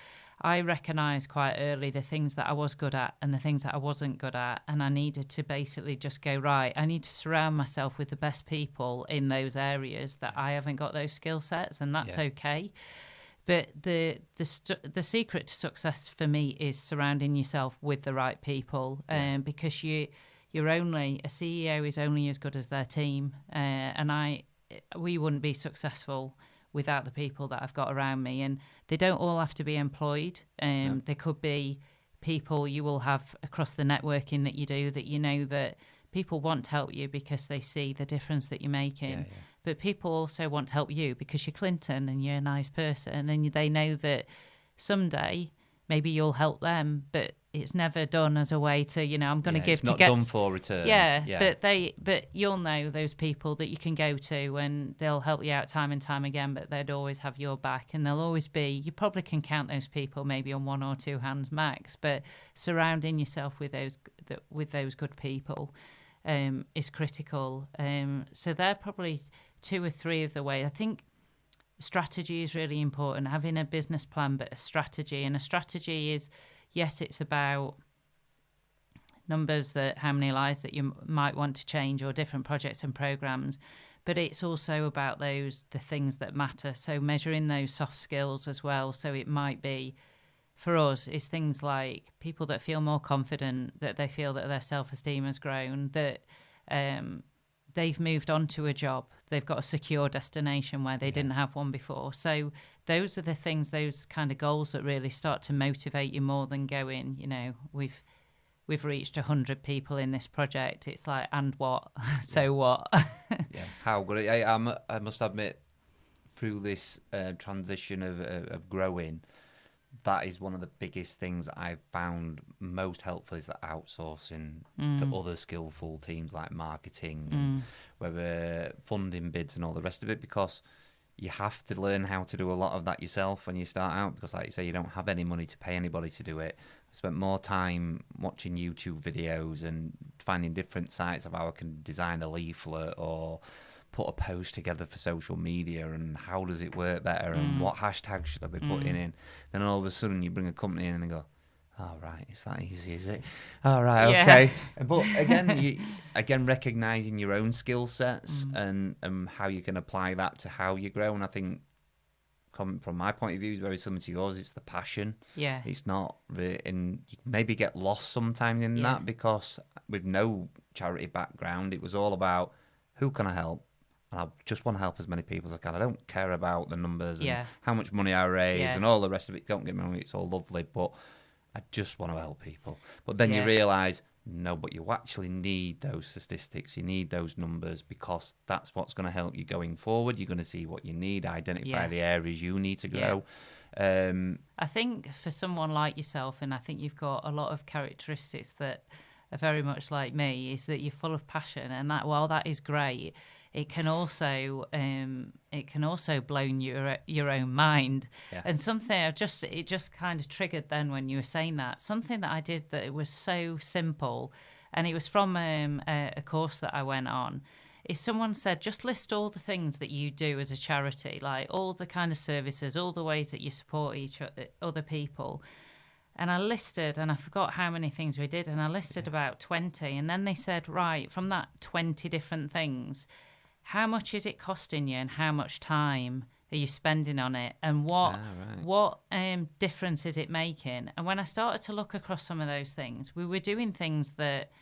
I recognised quite early the things that I was good at and the things that I wasn't good at, and I needed to basically just go, right, I need to surround myself with the best people in those areas that I haven't got those skill sets, and that's okay. But the secret to success for me is surrounding yourself with the right people, because you're only, a CEO is only as good as their team, and we wouldn't be successful without the people that I've got around me. And they don't all have to be employed. They could be people you will have across the networking that you do, that you know that people want to help you because they see the difference that you're making. But people also want to help you because you're Clinton and you're a nice person, and they know that someday maybe you'll help them. But it's never done as a way to, I'm going to give it's to not get done for return. But you'll know those people that you can go to and they'll help you out time and time again, but they'd always have your back, and they'll always be, you probably can count those people maybe on one or two hands max, but surrounding yourself with those good people is critical. So they're probably two or three of the way. I think strategy is really important, having a business plan, but a strategy. And a strategy is, yes, it's about numbers, that how many lives that you might want to change, or different projects and programs, but it's also about the things that matter. So measuring those soft skills as well. So it might be, for us, is things like people that feel more confident, that they feel that their self-esteem has grown, that they've moved on to a job, they've got a secure destination where they didn't have one before. So those are the things, those kind of goals that really start to motivate you more than going, we've reached 100 people in this project. It's like, and what? So what? How good. I must admit, through this transition of growing, that is one of the biggest things I've found most helpful, is that outsourcing to other skillful teams like marketing, and whether funding bids and all the rest of it, because you have to learn how to do a lot of that yourself when you start out, because like you say, you don't have any money to pay anybody to do it. I spent more time watching YouTube videos and finding different sites of how I can design a leaflet or put a post together for social media, and how does it work better, and what hashtags should I be putting in. Then all of a sudden you bring a company in and they go, oh, right, it's that easy, is it? All right, okay. But again, recognising your own skill sets and how you can apply that to how you grow. And I think, from my point of view, is very similar to yours. It's the passion. Yeah. It's not, and you maybe get lost sometimes in that, because with no charity background, it was all about, who can I help? And I just want to help as many people as I can. I don't care about the numbers and how much money I raise and all the rest of it. Don't get me wrong, it's all lovely, but I just want to help people. But then you realise, no, but you actually need those statistics. You need those numbers, because that's what's going to help you going forward. You're going to see what you need, identify the areas you need to grow. I think for someone like yourself, and I think you've got a lot of characteristics that are very much like me, is that you're full of passion, and that, while that is great, it can also blow your own mind. And something it just kind of triggered then when you were saying that, something that I did that it was so simple, and it was from a course that I went on, is someone said, just list all the things that you do as a charity, like all the kind of services, all the ways that you support other people. And I listed, and I forgot how many things we did, and I listed about 20. And then they said, right, from that 20 different things, how much is it costing you, and how much time are you spending on it, and what difference is it making? And when I started to look across some of those things, we were doing things that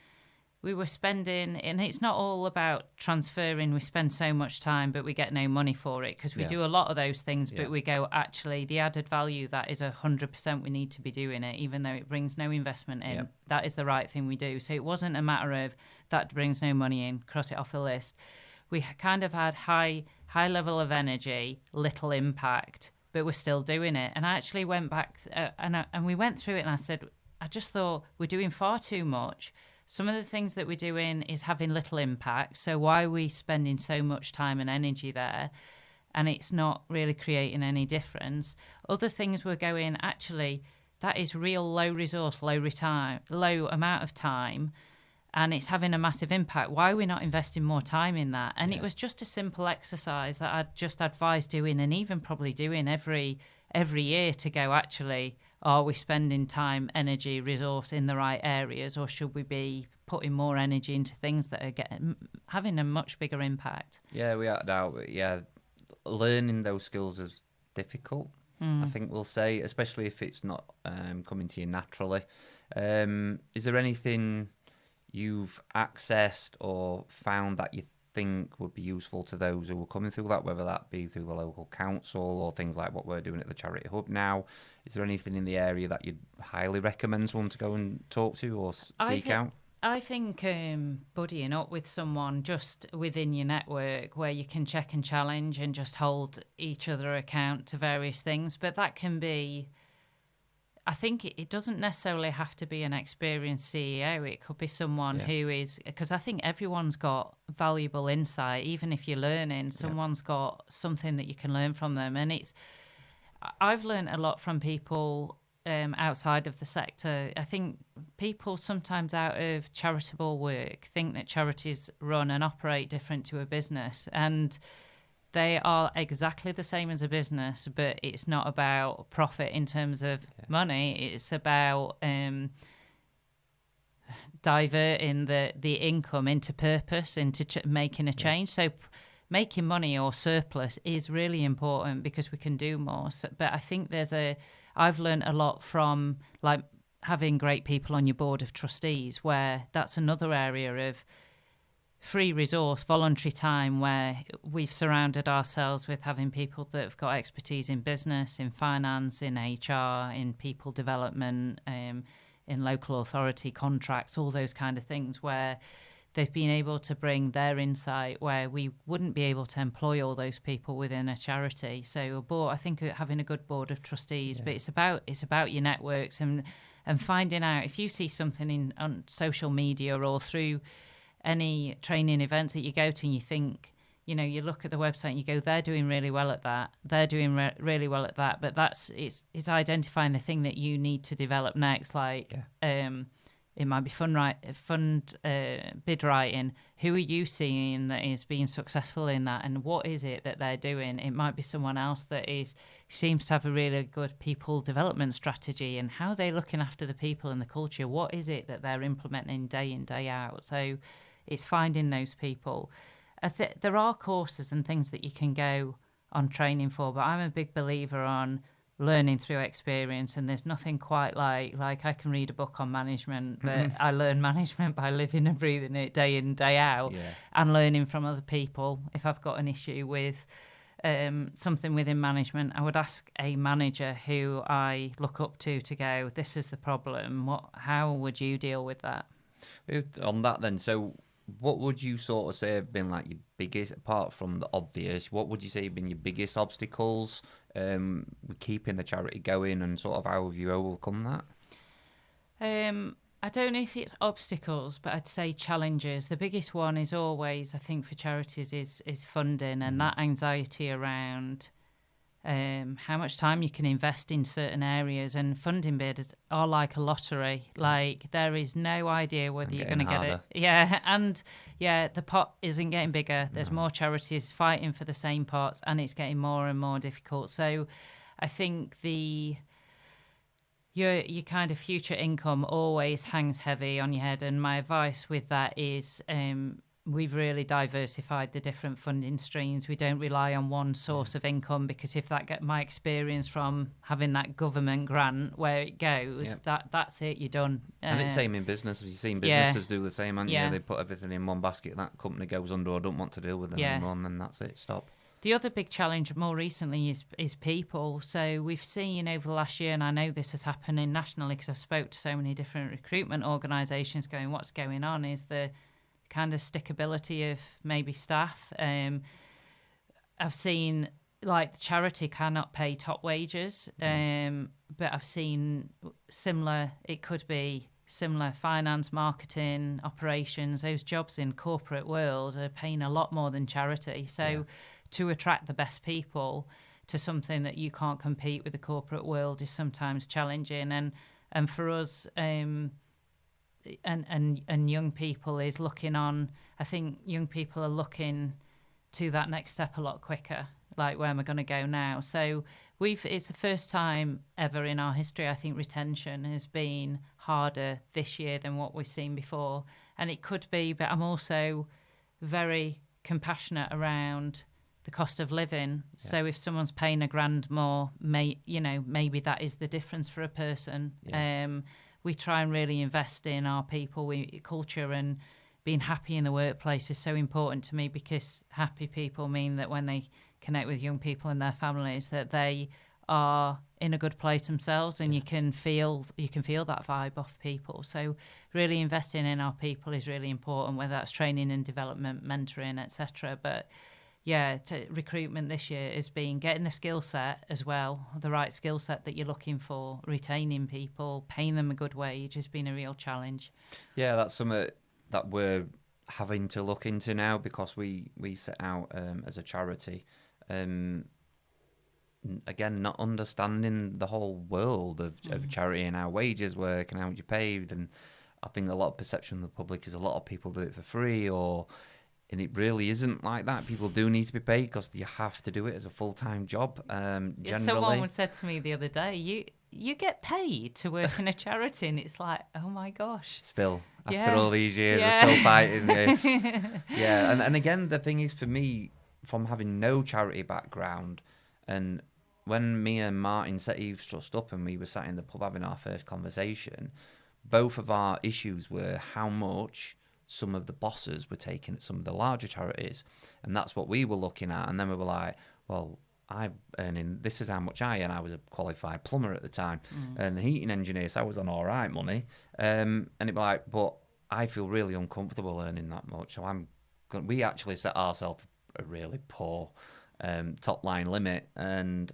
we were spending, and it's not all about transferring. We spend so much time, but we get no money for it, because we do a lot of those things, but we go, actually, the added value, that is 100% we need to be doing it, even though it brings no investment in. That is the right thing we do. So it wasn't a matter of that brings no money in, cross it off the list. We kind of had high level of energy, little impact, but we're still doing it. And I actually went back and we went through it, and I said, I just thought we're doing far too much. Some of the things that we're doing is having little impact. So why are we spending so much time and energy there? And it's not really creating any difference. Other things we're going, actually, that is real low resource, low amount of time, and it's having a massive impact. Why are we not investing more time in that? And it was just a simple exercise that I'd just advise doing, and even probably doing every year, to go, actually, are we spending time, energy, resource in the right areas, or should we be putting more energy into things that are having a much bigger impact? Yeah, without doubt. Learning those skills is difficult, I think we'll say, especially if it's not coming to you naturally. Is there anything you've accessed or found that you think would be useful to those who are coming through that, whether that be through the local council or things like what we're doing at the Charity Hub now? Is there anything in the area that you'd highly recommend someone to go and talk to or seek out? I think buddying up with someone just within your network, where you can check and challenge and just hold each other account to various things. But that can be, I think it doesn't necessarily have to be an experienced CEO. It could be someone who is, because I think everyone's got valuable insight. Even if you're learning, someone's got something that you can learn from them. And I've learned a lot from people outside of the sector. I think people sometimes out of charitable work think that charities run and operate different to a business, and they are exactly the same as a business, but it's not about profit in terms of money. It's about diverting the income into purpose, into making a change. So making money or surplus is really important because we can do more. So, but I think I've learned a lot from like having great people on your board of trustees, where that's another area of free resource, voluntary time, where we've surrounded ourselves with having people that have got expertise in business, in finance, in HR, in people development, in local authority contracts, all those kind of things, where they've been able to bring their insight where we wouldn't be able to employ all those people within a charity. So I think having a good board of trustees, but it's about your networks and finding out if you see something on social media or through any training events that you go to and you think, you look at the website and you go, they're doing really well at that. They're doing really well at that. But it's identifying the thing that you need to develop next. Like, it might be fund bid writing. Who are you seeing that is being successful in that, and what is it that they're doing? It might be someone else that seems to have a really good people development strategy, and how they're looking after the people and the culture. What is it that they're implementing day in, day out? So it's finding those people. There are courses and things that you can go on training for, but I'm a big believer on learning through experience, and there's nothing quite like I can read a book on management, but I learn management by living and breathing it day in, day out, and learning from other people. If I've got an issue with something within management, I would ask a manager who I look up to go, this is the problem, how would you deal with that? On that then, so what would you sort of say have been like your biggest, apart from the obvious, what would you say have been your biggest obstacles with keeping the charity going, and sort of how have you overcome that? I don't know if it's obstacles, but I'd say challenges. The biggest one is always, I think, for charities is funding, and that anxiety around how much time you can invest in certain areas, and funding bids are like a lottery. Like, there is no idea whether you're going to get it. The pot isn't getting bigger. There's more charities fighting for the same pots, and it's getting more and more difficult. So I think your kind of future income always hangs heavy on your head, and my advice with that is we've really diversified the different funding streams. We don't rely on one source of income, because if that get my experience from having that government grant, where it goes, that's it, you're done. And it's same in business. You've seen businesses do the same, haven't you? They put everything in one basket. That company goes under, or don't want to deal with them anymore, and then that's it. Stop. The other big challenge more recently is people. So we've seen over the last year, and I know this is happening nationally because I've spoke to so many different recruitment organisations going, what's going on, is the kind of stickability of maybe staff. I've seen like the charity cannot pay top wages, but I've seen similar, it could be similar finance, marketing, operations, those jobs in corporate world are paying a lot more than charity. So to attract the best people to something that you can't compete with the corporate world is sometimes challenging. And for us, and young people is looking on, I think young people are looking to that next step a lot quicker, like where am I going to go now? So it's the first time ever in our history, I think retention has been harder this year than what we've seen before. And it could be, but I'm also very compassionate around the cost of living. So if someone's paying £1,000 more, maybe that is the difference for a person. We try and really invest in our people, culture, and being happy in the workplace is so important to me, because happy people mean that when they connect with young people and their families, that they are in a good place themselves, and you can feel that vibe off people. So really investing in our people is really important, whether that's training and development, mentoring, etc. But recruitment this year has been getting the skill set as well, the right skill set that you're looking for, retaining people, paying them a good wage has been a real challenge. Yeah, that's something that we're having to look into now, because we set out as a charity. Again, not understanding the whole world of charity and how wages work and how much you're paid. And I think a lot of perception of the public is a lot of people do it for free, and it really isn't like that. People do need to be paid because you have to do it as a full-time job. Generally, someone said to me the other day, you get paid to work in a charity, and it's like, oh my gosh. Still, after all these years, we're still fighting this. And again, the thing is, for me, from having no charity background, and when me and Martin set Eve's Trust up and we were sat in the pub having our first conversation, both of our issues were how much some of the bosses were taking at some of the larger charities. And that's what we were looking at. And then we were like, well, I'm earning, this is how much I earn. I was a qualified plumber at the time and heating engineer, so I was on all right money. And it was like, but I feel really uncomfortable earning that much. So we actually set ourselves a really poor top line limit. And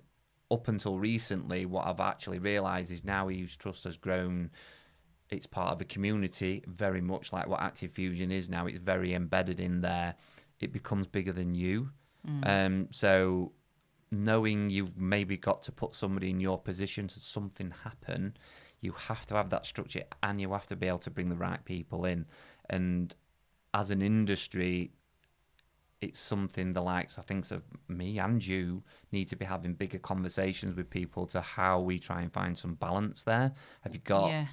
up until recently, what I've actually realised is now Eve's Trust has grown. It's part of a community, very much like what Active Fusion is now. It's very embedded in there. It becomes bigger than you. So knowing you've maybe got to put somebody in your position to something happen, you have to have that structure and you have to be able to bring the right people in. And as an industry, it's something the likes, I think, of me and you need to be having bigger conversations with people to how we try and find some balance there. Have you got... Yeah.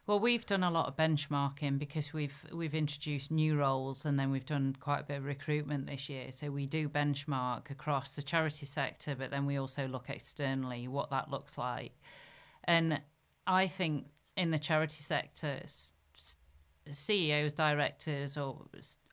Well, we've done a lot of benchmarking because we've introduced new roles, and then we've done quite a bit of recruitment this year. So we do benchmark across the charity sector, but then we also look externally what that looks like. And I think in the charity sector, CEOs, directors, or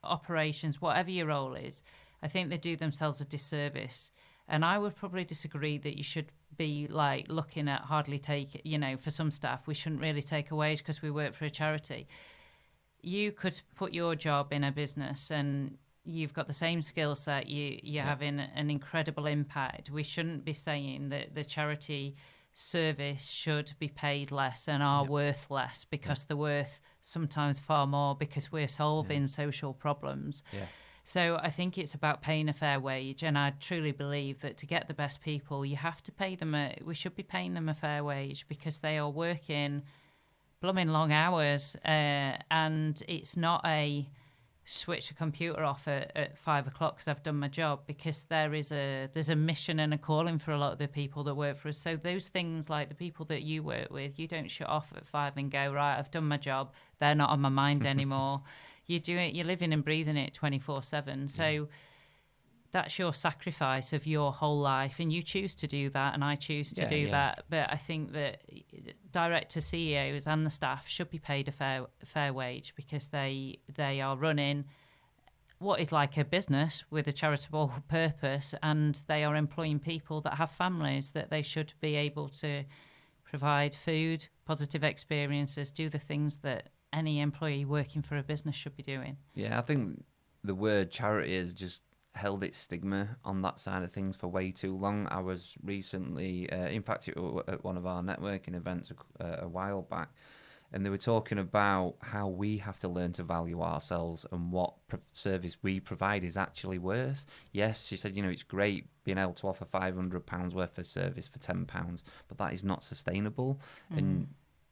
operations, whatever your role is, I think they do themselves a disservice. And I would probably disagree that you should be like looking at hardly take, for some staff, we shouldn't really take a wage because we work for a charity. You could put your job in a business and you've got the same skill set, you're having an incredible impact. We shouldn't be saying that the charity service should be paid less and are worth less, because they're worth sometimes far more because we're solving social problems. So I think it's about paying a fair wage, and I truly believe that to get the best people, you have to pay them we should be paying them a fair wage, because they are working blooming long hours, and it's not a switch a computer off at 5 o'clock because I've done my job, because there's a mission and a calling for a lot of the people that work for us. So those things, like the people that you work with, you don't shut off at 5 and go, right, I've done my job, they're not on my mind anymore. You do it, you're living and breathing it 24/7. So that's your sacrifice of your whole life, and you choose to do that, and I choose to do that. But I think that directors, CEOs and the staff should be paid a fair wage, because they are running what is like a business with a charitable purpose, and they are employing people that have families, that they should be able to provide food, positive experiences, do the things that any employee working for a business should be doing. Yeah, I think the word charity has just held its stigma on that side of things for way too long. I was recently, in fact, at one of our networking events a while back, and they were talking about how we have to learn to value ourselves and what service we provide is actually worth. Yes, she said, it's great being able to offer £500 worth of service for £10, but that is not sustainable. And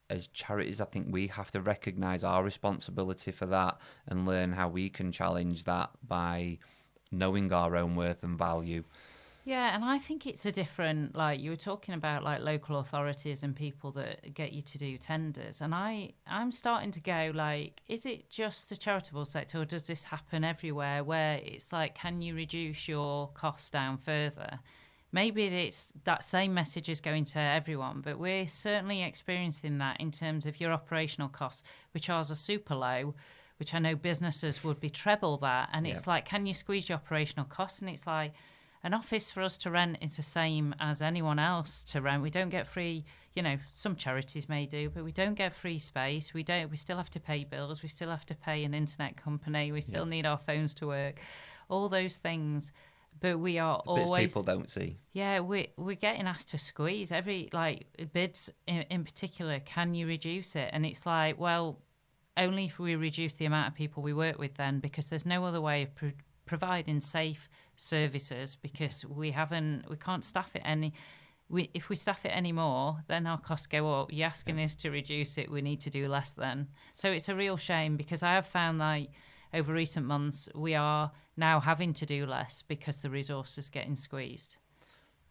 as charities, I think we have to recognise our responsibility for that and learn how we can challenge that by knowing our own worth and value. Yeah, and I think it's a different, like you were talking about, like local authorities and people that get you to do tenders. And I'm starting to go, like, is it just the charitable sector, or does this happen everywhere, where it's like, can you reduce your costs down further? Maybe it's that same message is going to everyone, but we're certainly experiencing that in terms of your operational costs, which ours are super low, which I know businesses would be treble that. And it's like, can you squeeze your operational costs? And it's like, an office for us to rent is the same as anyone else to rent. We don't get free, some charities may do, but we don't get free space. We still have to pay bills. We still have to pay an internet company. We still need our phones to work, all those things. but we are The bits always people don't see. Yeah, we're getting asked to squeeze every like bids in particular. Can you reduce it? And it's like, well, only if we reduce the amount of people we work with then, because there's no other way of providing safe services, because we can't staff it any. If we staff it anymore, then our costs go up. You're asking us to reduce it, we need to do less then. So it's a real shame, because I have found like over recent months we are now having to do less because the resource is getting squeezed.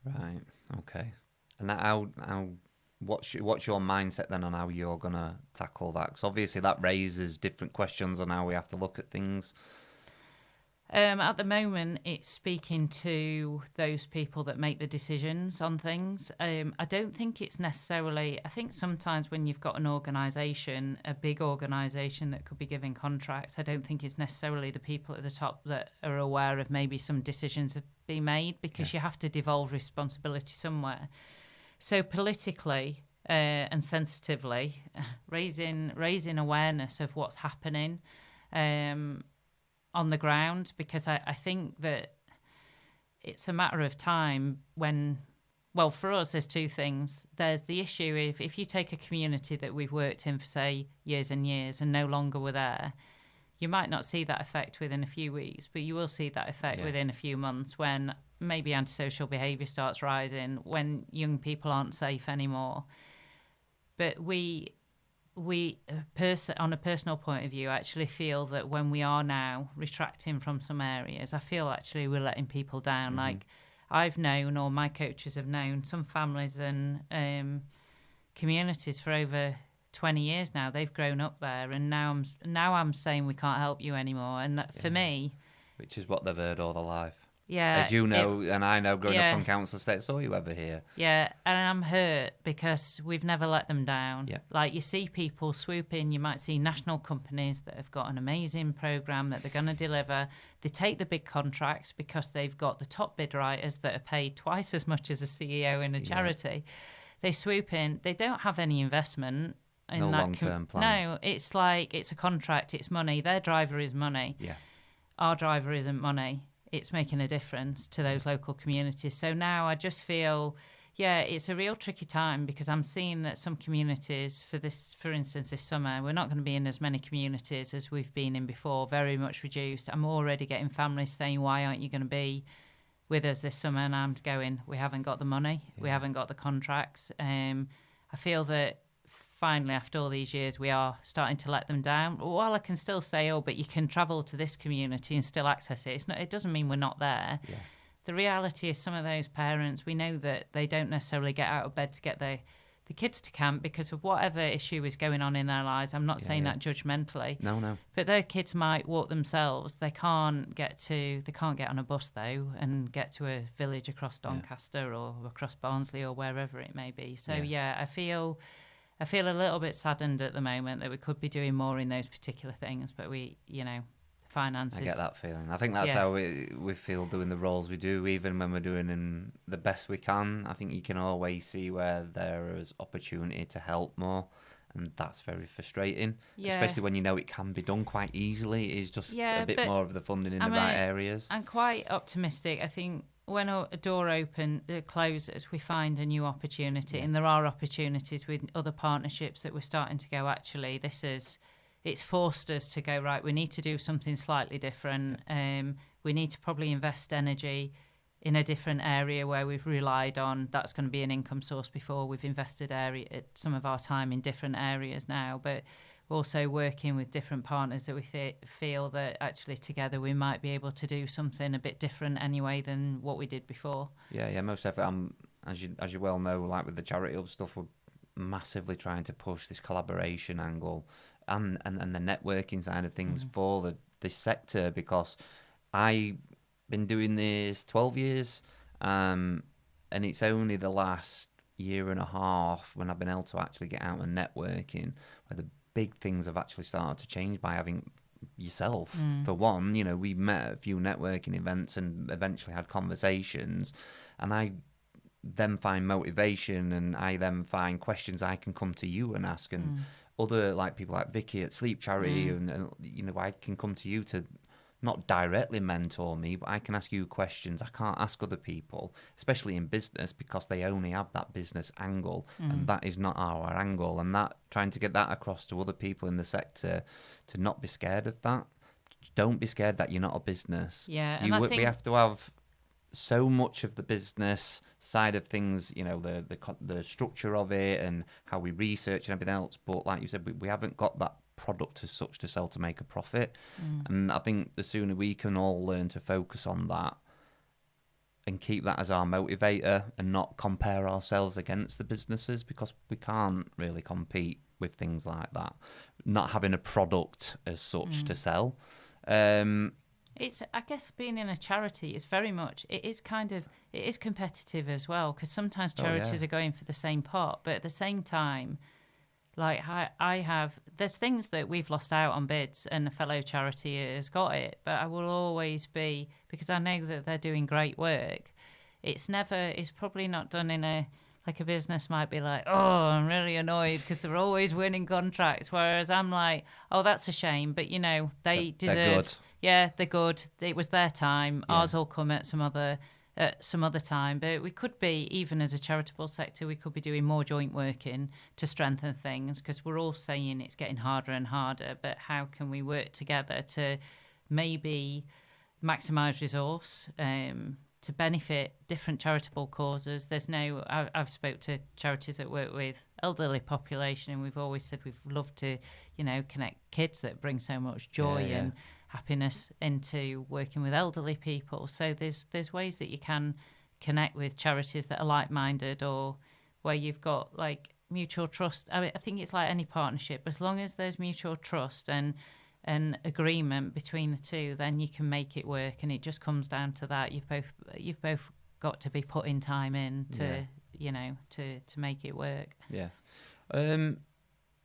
Right. Okay. And what's your mindset then on how you're gonna tackle that? Because obviously that raises different questions on how we have to look at things. At the moment, it's speaking to those people that make the decisions on things. I don't think it's necessarily. I think sometimes when you've got an organisation, a big organisation that could be giving contracts, I don't think it's necessarily the people at the top that are aware of maybe some decisions have been made, because you have to devolve responsibility somewhere. So politically and sensitively, raising awareness of what's happening on the ground, because I think that it's a matter of time when, well, for us, there's two things. There's the issue if you take a community that we've worked in for, say, years and years and no longer were there, you might not see that effect within a few weeks, but you will see that effect within a few months when maybe antisocial behaviour starts rising, when young people aren't safe anymore. But we on a personal point of view, I actually feel that when we are now retracting from some areas, I feel actually we're letting people down. Like I've known, or my coaches have known, some families and communities for over 20 years now. They've grown up there, and now I'm saying we can't help you anymore. And that, for me, which is what they've heard all their life. Yeah, as you know, and I know, growing up on council estate, saw you ever here. Yeah, and I'm hurt because we've never let them down. Yeah. Like you see people swoop in, you might see national companies that have got an amazing programme that they're going to deliver. They take the big contracts because they've got the top bid writers that are paid twice as much as a CEO in a charity. They swoop in, they don't have any investment. No long-term plan. No, it's like it's a contract, it's money. Their driver is money. Yeah. Our driver isn't money. It's making a difference to those local communities. So now I just feel, it's a real tricky time, because I'm seeing that some communities, for instance, this summer, we're not going to be in as many communities as we've been in before, very much reduced. I'm already getting families saying, why aren't you going to be with us this summer? And I'm going, we haven't got the money, we haven't got the contracts. I feel that finally, after all these years, we are starting to let them down. While I can still say, but you can travel to this community and still access it, it doesn't mean we're not there. Yeah. The reality is some of those parents, we know that they don't necessarily get out of bed to get the kids to camp because of whatever issue is going on in their lives. I'm not saying that judgmentally. No. But their kids might walk themselves. They can't get on a bus, though, and get to a village across Doncaster or across Barnsley or wherever it may be. So, I feel a little bit saddened at the moment that we could be doing more in those particular things, but finances. I get that feeling. I think that's how we feel doing the roles we do, even when we're doing the best we can. I think you can always see where there is opportunity to help more, and that's very frustrating, especially when you know it can be done quite easily. It's just a bit more of the funding in the right areas. I'm quite optimistic. I think when a door closes, we find a new opportunity, and there are opportunities with other partnerships that we're starting to go, actually, it's forced us to go, right, we need to do something slightly different. We need to probably invest energy in a different area where we've relied on, that's going to be an income source before. We've invested some of our time in different areas now, but also working with different partners that we feel that actually together we might be able to do something a bit different anyway than what we did before. Yeah, most definitely. As you well know, like with the Charity Hub stuff, we're massively trying to push this collaboration angle and the networking side of things for this sector, because I've been doing this 12 years, and it's only the last year and a half when I've been able to actually get out and networking where the big things have actually started to change by having yourself. For one, we met at a few networking events and eventually had conversations, and I then find motivation, and I then find questions I can come to you and ask, and other like people like Vicky at Sleep Charity, and I can come to you to not directly mentor me, but I can ask you questions I can't ask other people, especially in business, because they only have that business angle, and that is not our angle. And that trying to get that across to other people in the sector, to not be scared of that. Don't be scared that you're not a business. Yeah, and I think we have to have so much of the business side of things, you know, the structure of it and how we research and everything else. But like you said, we haven't got that product as such to sell to make a profit. And I think the sooner we can all learn to focus on that and keep that as our motivator and not compare ourselves against the businesses, because we can't really compete with things like that, not having a product as such to sell. it's, I guess, being in a charity is very much, it is competitive as well, because sometimes charities are going for the same pot, but at the same time, like there's things that we've lost out on bids and a fellow charity has got it, but I will always be, because I know that they're doing great work. It's probably not done in a, like a business might be like, oh, I'm really annoyed because they're always winning contracts. Whereas I'm like, oh, that's a shame. But, you know, they deserve. They're good. Yeah, they're good. It was their time. Yeah. Ours will come at some other time. But we could be, even as a charitable sector, we could be doing more joint working to strengthen things, because we're all saying it's getting harder and harder. But how can we work together to maybe maximise resource, to benefit different charitable causes? I've spoke to charities that work with elderly population, and we've always said we've loved to, you know, connect kids that bring so much joy and happiness into working with elderly people. So there's ways that you can connect with charities that are like-minded, or where you've got like mutual trust. I think it's like any partnership, as long as there's mutual trust and an agreement between the two, then you can make it work. And it just comes down to that. You've both got to be putting time in to you know, to make it work. Yeah.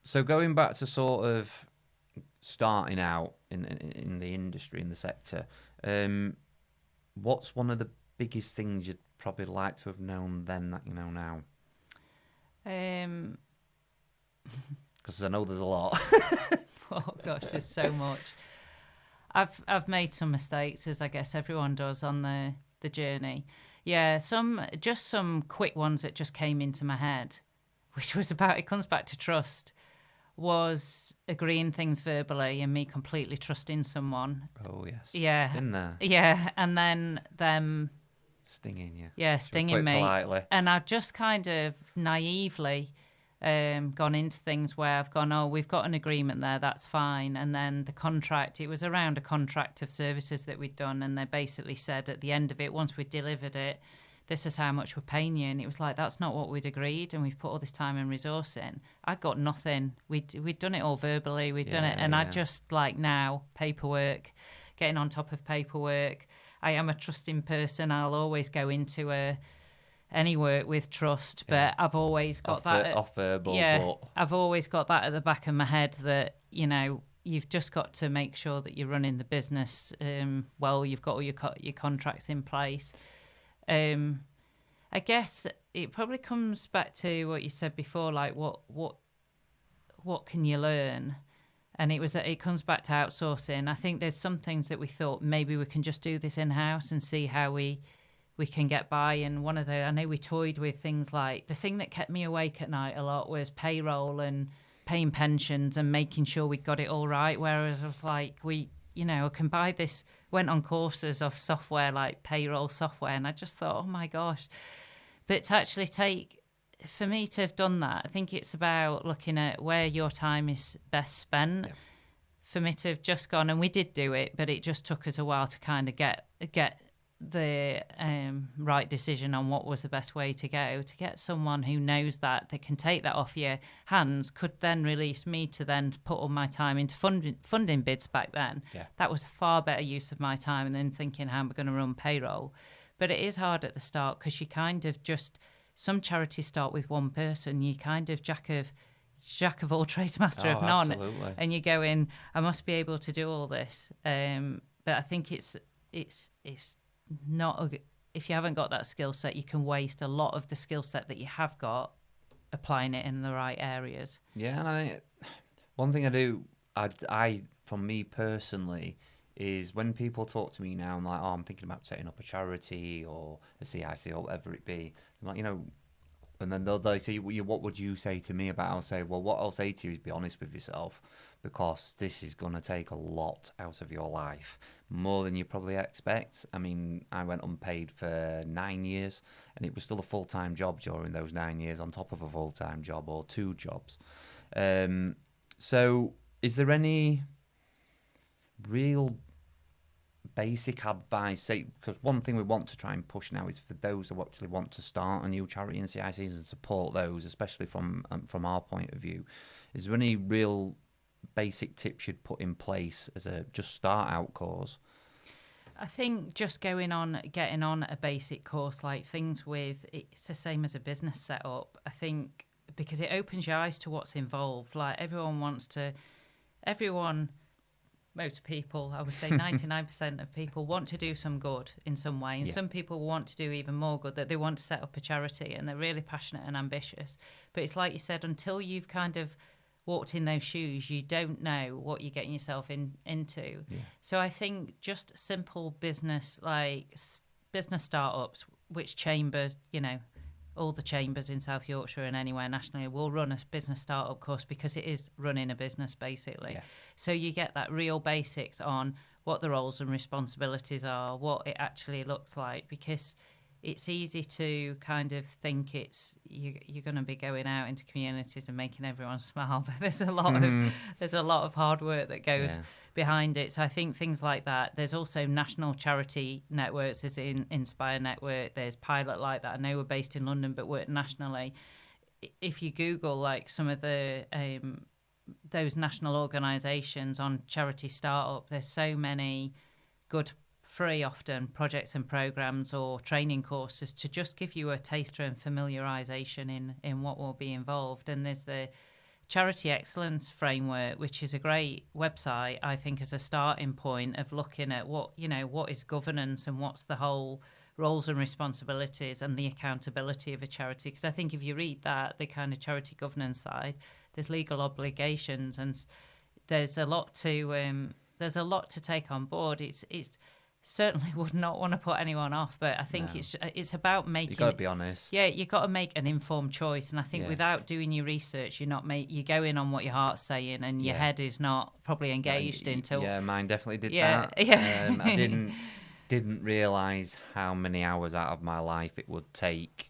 So going back to sort of starting out in the industry, in the sector, what's one of the biggest things you'd probably like to have known then that you know now? Because I know there's a lot. Oh gosh, there's so much. I've made some mistakes, as I guess everyone does on the journey. Yeah, some quick ones that just came into my head, which was it comes back to trust, was agreeing things verbally and me completely trusting someone. Oh yes. Yeah. In there. Yeah, and then them stinging you. Yeah, stinging me. Politely. And I've just kind of naively gone into things where I've gone, oh, we've got an agreement there, that's fine. And then the contract, it was around a contract of services that we'd done, and they basically said at the end of it, once we'd delivered it, this is how much we're paying you. And it was like, that's not what we'd agreed, and we've put all this time and resource in. I got nothing. We'd done it all verbally, we'd done it, and I just, like, now, paperwork, getting on top of paperwork. I am a trusting person. I'll always go into any work with trust, but I've always got I've always got that at the back of my head, that, you know, you've just got to make sure that you're running the business well. You've got all your contracts in place. I guess it probably comes back to what you said before, like what can you learn? And it comes back to outsourcing. I think there's some things that we thought maybe we can just do this in-house and see how we can get by. And I know we toyed with things like, the thing that kept me awake at night a lot was payroll and paying pensions and making sure we got it all right. Whereas I was like, I can buy this, went on courses of software like payroll software, and I just thought, oh my gosh. But to actually for me to have done that, I think it's about looking at where your time is best spent. Yeah. For me to have just gone, and we did do it, but it just took us a while to kind of get the right decision on what was the best way to go, to get someone who knows that can take that off your hands, could then release me to then put all my time into funding bids back then. Yeah. That was a far better use of my time than thinking how am I going to run payroll. But it is hard at the start, because you kind of just, some charities start with one person, you kind of jack of all trades, master of none. Absolutely. And you go in, I must be able to do all this. But I think it's not, if you haven't got that skill set, you can waste a lot of the skill set that you have got applying it in the right areas. Yeah, and one thing I do, I for me personally, is when people talk to me now, I'm like, oh, I'm thinking about setting up a charity or a CIC or whatever it be. I'm like, and then they'll say, well, what would you say to me about it? I'll say, well, what I'll say to you is be honest with yourself, because this is going to take a lot out of your life, more than you probably expect. I mean, I went unpaid for 9 years, and it was still a full-time job during those 9 years on top of a full-time job or 2 jobs. So is there any real basic advice, say, because one thing we want to try and push now is for those who actually want to start a new charity and CICs and support those, especially from our point of view. Is there any real basic tips you'd put in place as a just start out cause? I think just getting on a basic course, like things with, it's the same as a business setup. I think because it opens your eyes to what's involved. Like most people, I would say 99% of people want to do some good in some way. And some people want to do even more good, that they want to set up a charity and they're really passionate and ambitious. But it's like you said, until you've kind of walked in those shoes, you don't know what you're getting yourself into. Yeah. So I think just simple business, like business startups, which chamber, all the chambers in South Yorkshire and anywhere nationally will run a business startup course, because it is running a business basically. Yeah. So you get that real basics on what the roles and responsibilities are, what it actually looks like, because it's easy to kind of think you're going to be going out into communities and making everyone smile, but there's a lot of hard work that goes behind it. So I think things like that. There's also national charity networks. There's Inspire Network. There's Pilot like that. I know we're based in London but work nationally. If you Google like some of the those national organisations on charity startup, there's so many good free often projects and programs or training courses to just give you a taster and familiarisation in what will be involved. And there's the Charity Excellence Framework, which is a great website, I think, as a starting point of looking at what is governance and what's the whole roles and responsibilities and the accountability of a charity. Because I think if you read that, the kind of charity governance side, there's legal obligations and there's a lot to take on board. It's certainly would not want to put anyone off, but I think it's about making. You got to be honest. Yeah, you got to make an informed choice, and I think without doing your research, you go in on what your heart's saying, and your head is not probably engaged until. Yeah, mine definitely did that. Yeah, I didn't realise how many hours out of my life it would take,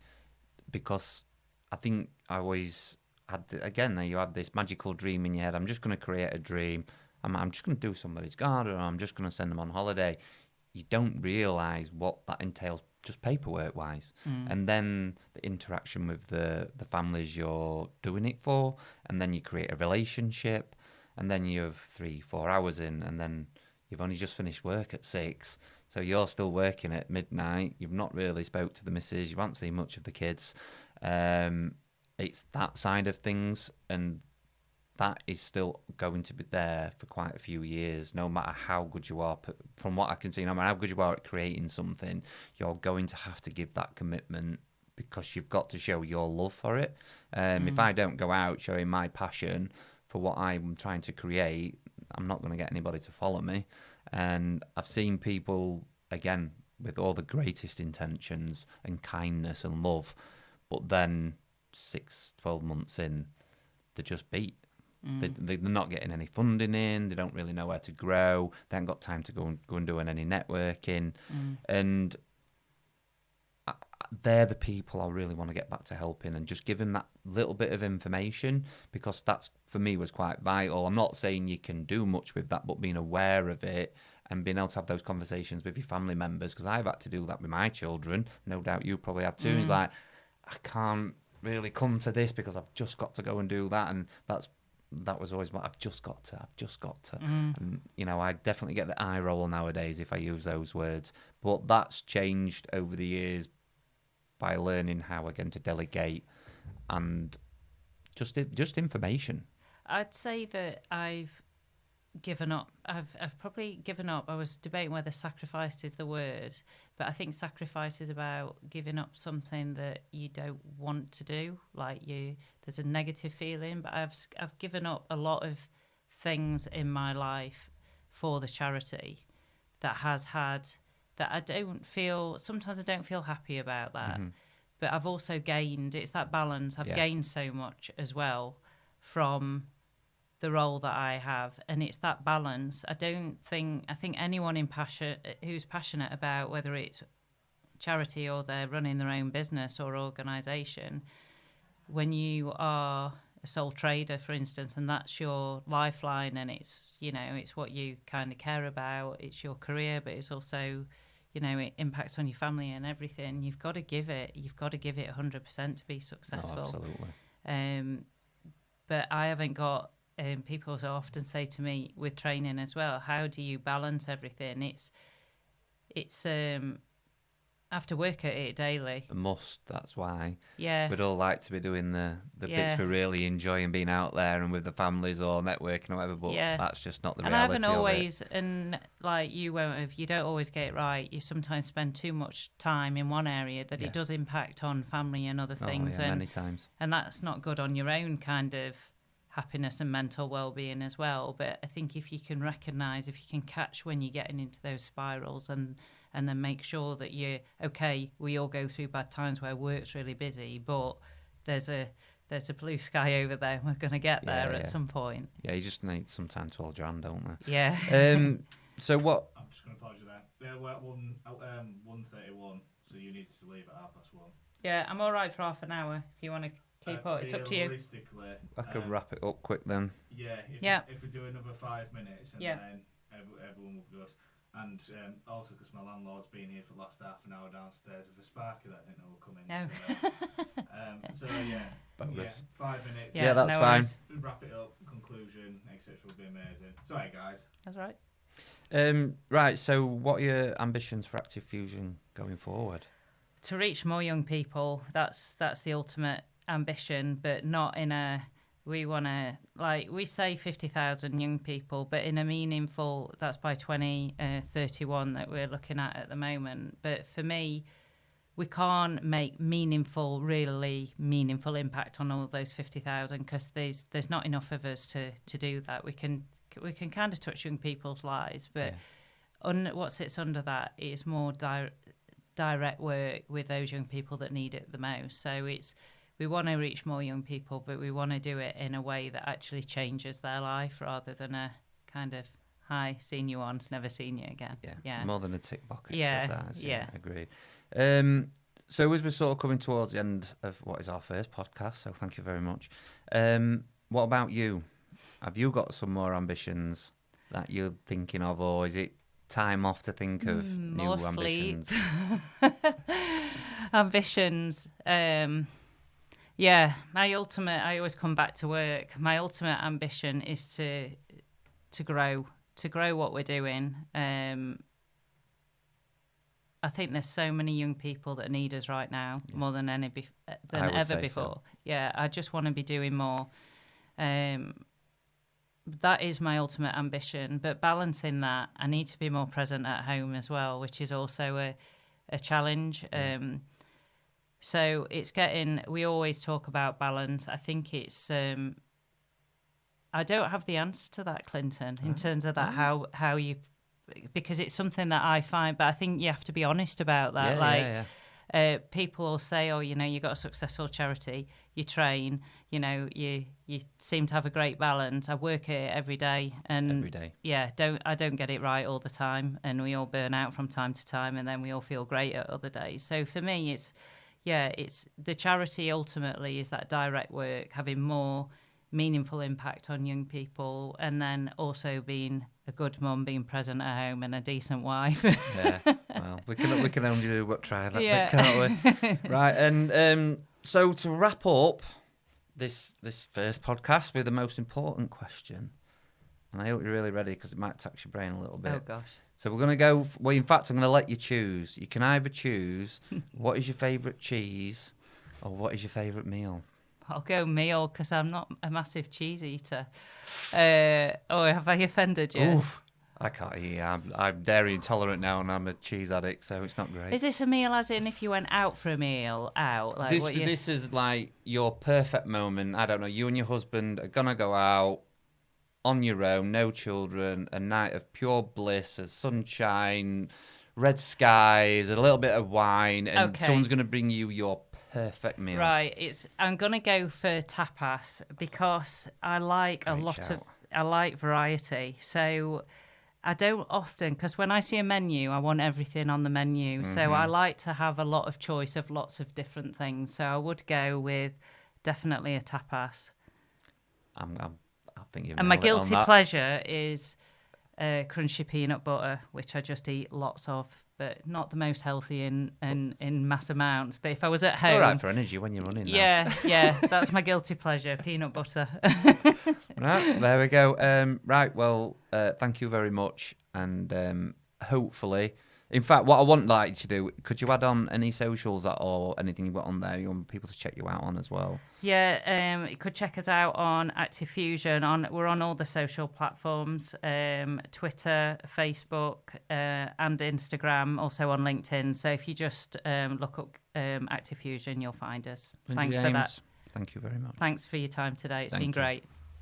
because I think I always had you have this magical dream in your head. I'm just going to create a dream. I'm just going to do somebody's garden, or I'm just going to send them on holiday. You don't realise what that entails, just paperwork-wise. And then the interaction with the families you're doing it for, and then you create a relationship, and then you have 3-4 hours in, and then you've only just finished work at 6, so you're still working at midnight. You've not really spoke to the missus, you haven't seen much of the kids. It's that side of things, and that is still going to be there for quite a few years, no matter how good you are. From what I can see, no matter how good you are at creating something, you're going to have to give that commitment, because you've got to show your love for it. If I don't go out showing my passion for what I'm trying to create, I'm not going to get anybody to follow me. And I've seen people, again, with all the greatest intentions and kindness and love, but then 6-12 months in, they're just beat. They're not getting any funding in. They don't really know where to grow. They haven't got time to go and do any networking. And they're the people I really want to get back to helping, and just give them that little bit of information, because that's, for me, was quite vital. I'm not saying you can do much with that, but being aware of it and being able to have those conversations with your family members, because I've had to do that with my children. No doubt you probably have too. It's like, I can't really come to this because I've just got to go and do that, and that was always what I've just got to. And, I definitely get the eye roll nowadays if I use those words. But that's changed over the years by learning how, again, to delegate and just information. I'd say that I've given up. I've probably given up. I was debating whether sacrificed is the word, but I think sacrifice is about giving up something that you don't want to do. Like there's a negative feeling, but I've given up a lot of things in my life for the charity. that has had that sometimes I don't feel happy about that. But I've also gained, it's that balance. I've gained so much as well from the role that I have. And it's that balance. I think anyone who's passionate about whether it's charity or they're running their own business or organisation, when you are a sole trader, for instance, and that's your lifeline, and it's, you know, it's what you kind of care about, it's your career, but it's also, you know, it impacts on your family and everything. You've got to give it 100% to be successful. Oh, absolutely. But I haven't got, people so often say to me with training as well, how do you balance everything? It's I have to work at it daily. A must, that's why. Yeah. We'd all like to be doing the bits we really enjoy and being out there and with the families or networking or whatever, but that's just not the reality of it. And I haven't always, and like you won't have, you don't always get it right. You sometimes spend too much time in one area that it does impact on family and other things. Many times. And that's not good on your own kind of happiness and mental well-being as well. But I think if you can recognise, if you can catch when you're getting into those spirals and then make sure that you're okay. We all go through bad times where work's really busy, but there's a blue sky over there. We're going to get there at some point. Yeah, you just need some time to hold your hand, don't you? Yeah. So what? I'm just going to pause you there. Yeah, we're at 1:31, so you need to leave at 1:30. Yeah, I'm all right for half an hour if you want to keep up. It's up to you. Realistically, I could wrap it up quick then. Yeah, if we do another 5 minutes and then everyone will be good. And also because my landlord's been here for the last half an hour downstairs with a sparky that I didn't know would come in. So 5 minutes. Yeah, that's fine. Wrap it up, conclusion, etc. will be amazing. Sorry, guys. That's right. Right, so what are your ambitions for Active Fusion going forward? To reach more young people, that's the ultimate ambition, but not in a... We want to, like, we say 50,000 young people, but in a meaningful, that's by 2031 that we're looking at the moment. But for me, we can't make really meaningful impact on all those 50,000 because there's not enough of us to do that. We can kind of touch young people's lives, but what sits under that is more direct work with those young people that need it the most. So we want to reach more young people, but we want to do it in a way that actually changes their life rather than a kind of, hi, seen you once, never seen you again. Yeah. More than a tick box exercise. Yeah. Agreed. So as we're sort of coming towards the end of what is our first podcast, so thank you very much. What about you? Have you got some more ambitions that you're thinking of, or is it time off to think of new ambitions? Ambitions. Yeah, my ultimate, I always come back to work. My ultimate ambition is to grow what we're doing. I think there's so many young people that need us right now, more than ever before. So. Yeah, I just want to be doing more. That is my ultimate ambition. But balancing that, I need to be more present at home as well, which is also a challenge. So we always talk about balance. I think it's, I don't have the answer to that, Clinton, in terms of that, how you, because it's something that I find, but I think you have to be honest about that. People will say, oh, you know, you got a successful charity, you train, you know, you seem to have a great balance. I work at it every day. Every day. Yeah, I don't get it right all the time. And we all burn out from time to time, and then we all feel great at other days. So for me, it's the charity ultimately is that direct work, having more meaningful impact on young people, and then also being a good mum, being present at home, and a decent wife. Well, we can only try that bit, can't we? Right, and so to wrap up this first podcast with the most important question, and I hope you're really ready because it might tax your brain a little bit. Oh gosh. So we're going to go... Well, in fact, I'm going to let you choose. You can either choose what is your favourite cheese or what is your favourite meal. I'll go meal because I'm not a massive cheese eater. Have I offended you? Oof. I can't eat. I'm dairy intolerant now and I'm a cheese addict, so it's not great. Is this a meal as in if you went out for a meal, out? Like this is like your perfect moment. I don't know, you and your husband are going to go out. on your own, no children, a night of pure bliss, of sunshine, red skies, a little bit of wine, and someone's going to bring you your perfect meal. Right, I'm going to go for tapas because I like I like variety. So I don't often, because when I see a menu, I want everything on the menu. So I like to have a lot of choice of lots of different things. So I would go with definitely a tapas. I think you've And my nailed it on guilty that. pleasure is crunchy peanut butter, which I just eat lots of, but not the most healthy in mass amounts. But if I was at home, All right for energy when you're running. Yeah, that's my guilty pleasure, peanut butter. Right, there we go. Right, well, thank you very much, and hopefully, in fact, what I want like to do, could you add on any socials or anything you've got on there you want people to check you out on as well? Yeah, you could check us out on Active Fusion. We're on all the social platforms, Twitter, Facebook, and Instagram, also on LinkedIn. So if you just look up Active Fusion, you'll find us. Thanks for that. Thank you very much. Thanks for your time today. It's been great.